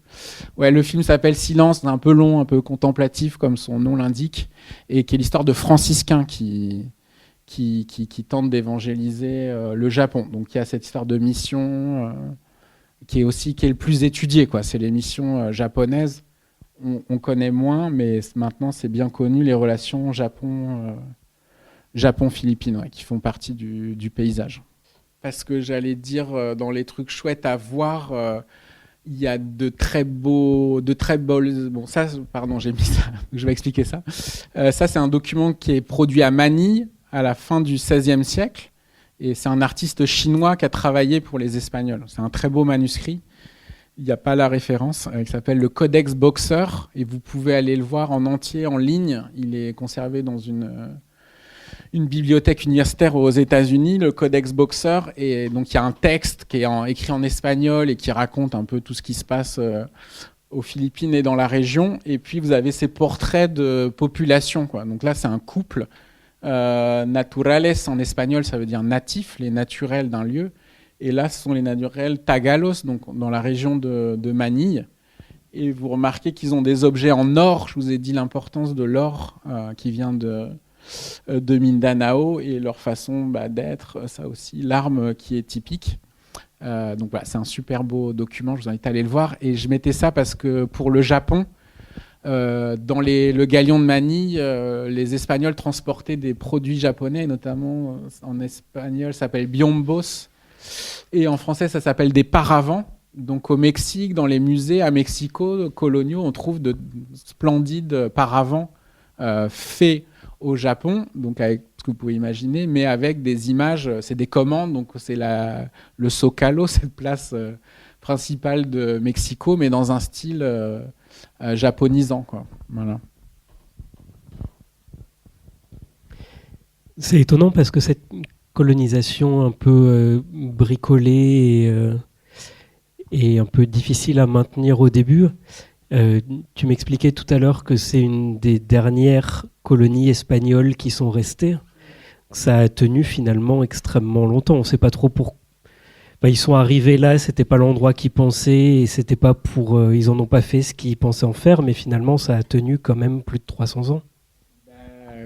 Speaker 3: Ouais, le film s'appelle Silence, c'est un peu long, un peu contemplatif, comme son nom l'indique, et qui est l'histoire de franciscains qui tentent d'évangéliser le Japon. Donc il y a cette histoire de mission qui est le plus étudiée, quoi. C'est les missions japonaises. On connaît moins, mais maintenant c'est bien connu, les relations Japon-Philippines, ouais, qui font partie du paysage. Parce que j'allais dire, dans les trucs chouettes à voir, il y a de très beaux... Bon, ça, pardon, j'ai mis ça, je vais expliquer ça. Ça, c'est un document qui est produit à Manille à la fin du XVIe siècle, et c'est un artiste chinois qui a travaillé pour les Espagnols. C'est un très beau manuscrit. Il n'y a pas la référence, il s'appelle le Codex Boxer, et vous pouvez aller le voir en entier, en ligne. Il est conservé dans une bibliothèque universitaire aux États-Unis, le Codex Boxer, et donc il y a un texte qui est écrit en espagnol et qui raconte un peu tout ce qui se passe aux Philippines et dans la région. Et puis vous avez ces portraits de population, quoi. Donc là, c'est un couple. Naturales en espagnol, ça veut dire natif, les naturels d'un lieu. Et là, ce sont les naturels tagalos, donc dans la région de Manille. Et vous remarquez qu'ils ont des objets en or. Je vous ai dit l'importance de l'or qui vient de Mindanao, et leur façon d'être, ça aussi, l'arme qui est typique. Donc voilà, c'est un super beau document, je vous invite à aller le voir. Et je mettais ça parce que pour le Japon, dans le galion de Manille, les Espagnols transportaient des produits japonais, notamment en espagnol, ça s'appelle biombos. Et en français, ça s'appelle des paravents. Donc au Mexique, dans les musées à Mexico coloniaux, on trouve de splendides paravents faits au Japon, donc avec ce que vous pouvez imaginer, mais avec des images, c'est des commandes, donc c'est le Zócalo, cette place principale de Mexico, mais dans un style japonisant, quoi. Voilà.
Speaker 2: C'est étonnant parce que cette colonisation un peu bricolée et un peu difficile à maintenir au début, tu m'expliquais tout à l'heure que c'est une des dernières colonies espagnoles qui sont restées. Ça a tenu finalement extrêmement longtemps. On ne sait pas trop pourquoi. Ils sont arrivés là, c'était pas l'endroit qu'ils pensaient, et c'était pas pour. Ils en ont pas fait ce qu'ils pensaient en faire, mais finalement ça a tenu quand même plus de 300 ans.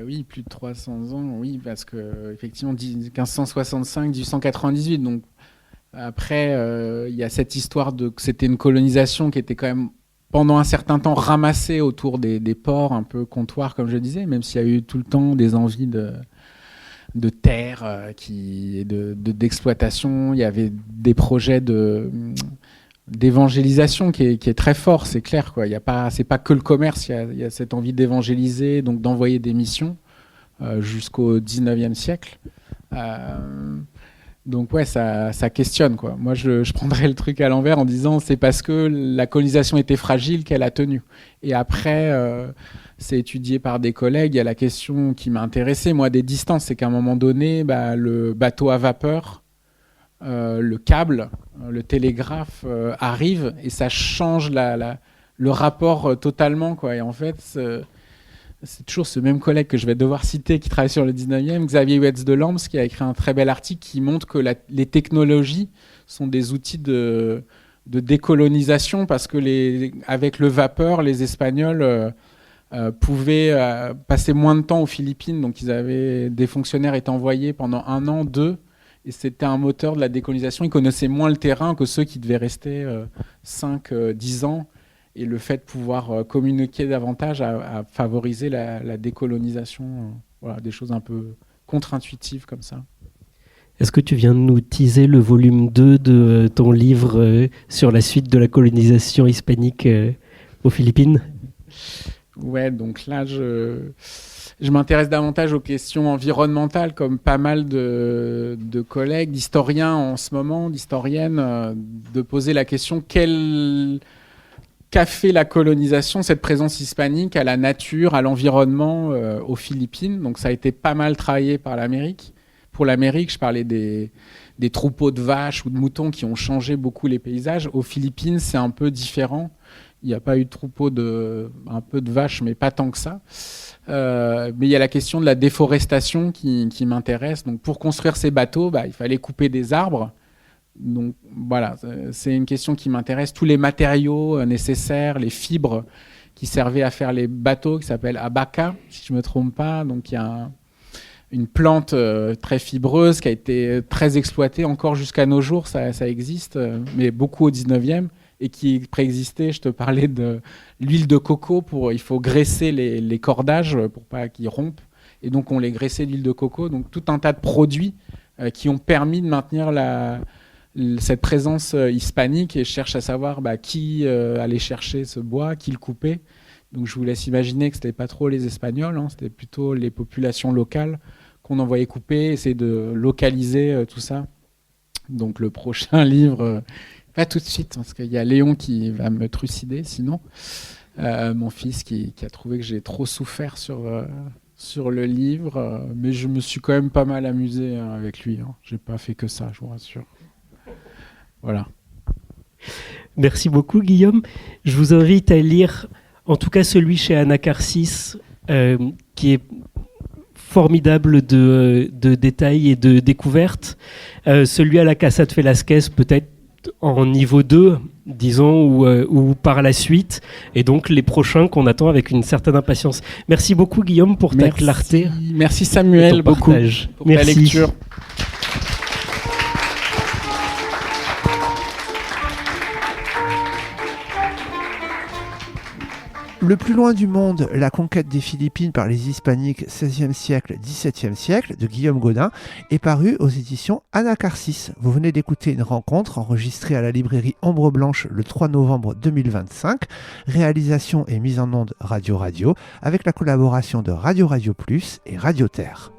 Speaker 3: Oui, plus de 300 ans, oui, parce que effectivement 1565-1898. Donc après, il y a cette histoire que c'était une colonisation qui était quand même pendant un certain temps ramassée autour des ports, un peu comptoirs, comme je disais, même s'il y a eu tout le temps des envies de terre d'exploitation. Il y avait des projets d'évangélisation qui est très fort, c'est clair, quoi. C'est pas que le commerce, il y a cette envie d'évangéliser, donc d'envoyer des missions jusqu'au 19e siècle. Donc ouais, ça questionne, quoi. Moi, je prendrais le truc à l'envers en disant c'est parce que la colonisation était fragile qu'elle a tenu. Et après, c'est étudié par des collègues. Il y a la question qui m'a intéressé, moi, des distances. C'est qu'à un moment donné, le bateau à vapeur, le câble, le télégraphe arrive et ça change le rapport totalement, quoi. Et en fait, c'est toujours ce même collègue que je vais devoir citer qui travaille sur le 19e, Xavier Huetz de Lambs, qui a écrit un très bel article qui montre que les technologies sont des outils de décolonisation parce que avec le vapeur, les Espagnols pouvaient passer moins de temps aux Philippines. Donc des fonctionnaires étaient envoyés pendant 1 an, 2, et c'était un moteur de la décolonisation. Ils connaissaient moins le terrain que ceux qui devaient rester 5, 10 ans. Et le fait de pouvoir communiquer davantage a favorisé la décolonisation. Voilà, des choses un peu contre-intuitives comme ça.
Speaker 2: Est-ce que tu viens de nous teaser le volume 2 de ton livre sur la suite de la colonisation hispanique aux Philippines ?
Speaker 3: Ouais, donc là, je m'intéresse davantage aux questions environnementales, comme pas mal de collègues, d'historiens en ce moment, d'historiennes, de poser la question qu'a fait la colonisation, cette présence hispanique, à la nature, à l'environnement, aux Philippines. Donc ça a été pas mal travaillé par l'Amérique. Pour l'Amérique, je parlais des troupeaux de vaches ou de moutons qui ont changé beaucoup les paysages. Aux Philippines, c'est un peu différent. Il n'y a pas eu de troupeau un peu de vaches, mais pas tant que ça. Mais il y a la question de la déforestation qui m'intéresse. Donc pour construire ces bateaux, il fallait couper des arbres. Donc voilà, c'est une question qui m'intéresse. Tous les matériaux nécessaires, les fibres qui servaient à faire les bateaux, qui s'appellent abaca, si je ne me trompe pas. Donc il y a une plante très fibreuse qui a été très exploitée encore jusqu'à nos jours, ça existe, mais beaucoup au 19e, et qui préexistait. Je te parlais de l'huile de coco, il faut graisser les cordages pour pas qu'ils rompent, et donc on les graissait d'huile de coco. Donc tout un tas de produits qui ont permis de maintenir cette présence hispanique, et je cherche à savoir qui allait chercher ce bois, qui le coupait. Donc je vous laisse imaginer que ce n'était pas trop les Espagnols, c'était plutôt les populations locales qu'on envoyait couper, essayer de localiser tout ça. Donc le prochain livre, pas tout de suite, parce qu'il y a Léon qui va me trucider sinon. Mon fils qui a trouvé que j'ai trop souffert sur le livre, mais je me suis quand même pas mal amusé avec lui. J'ai pas fait que ça, je vous rassure. Voilà.
Speaker 2: Merci beaucoup, Guillaume. Je vous invite à lire, en tout cas celui chez Anacarsis, qui est formidable de détails et de découvertes. Celui à la Casa de Velázquez, peut-être en niveau 2, disons, ou par la suite. Et donc les prochains qu'on attend avec une certaine impatience. Merci beaucoup, Guillaume, pour ta clarté.
Speaker 3: Merci, Samuel, beaucoup pour ta lecture.
Speaker 1: Le plus loin du monde, la conquête des Philippines par les Hispaniques 16e siècle, 17e siècle de Guillaume Gaudin est paru aux éditions Anacarsis. Vous venez d'écouter une rencontre enregistrée à la librairie Ombre Blanche le 3 novembre 2025. Réalisation et mise en onde Radio avec la collaboration de Radio Plus et Radio Terre.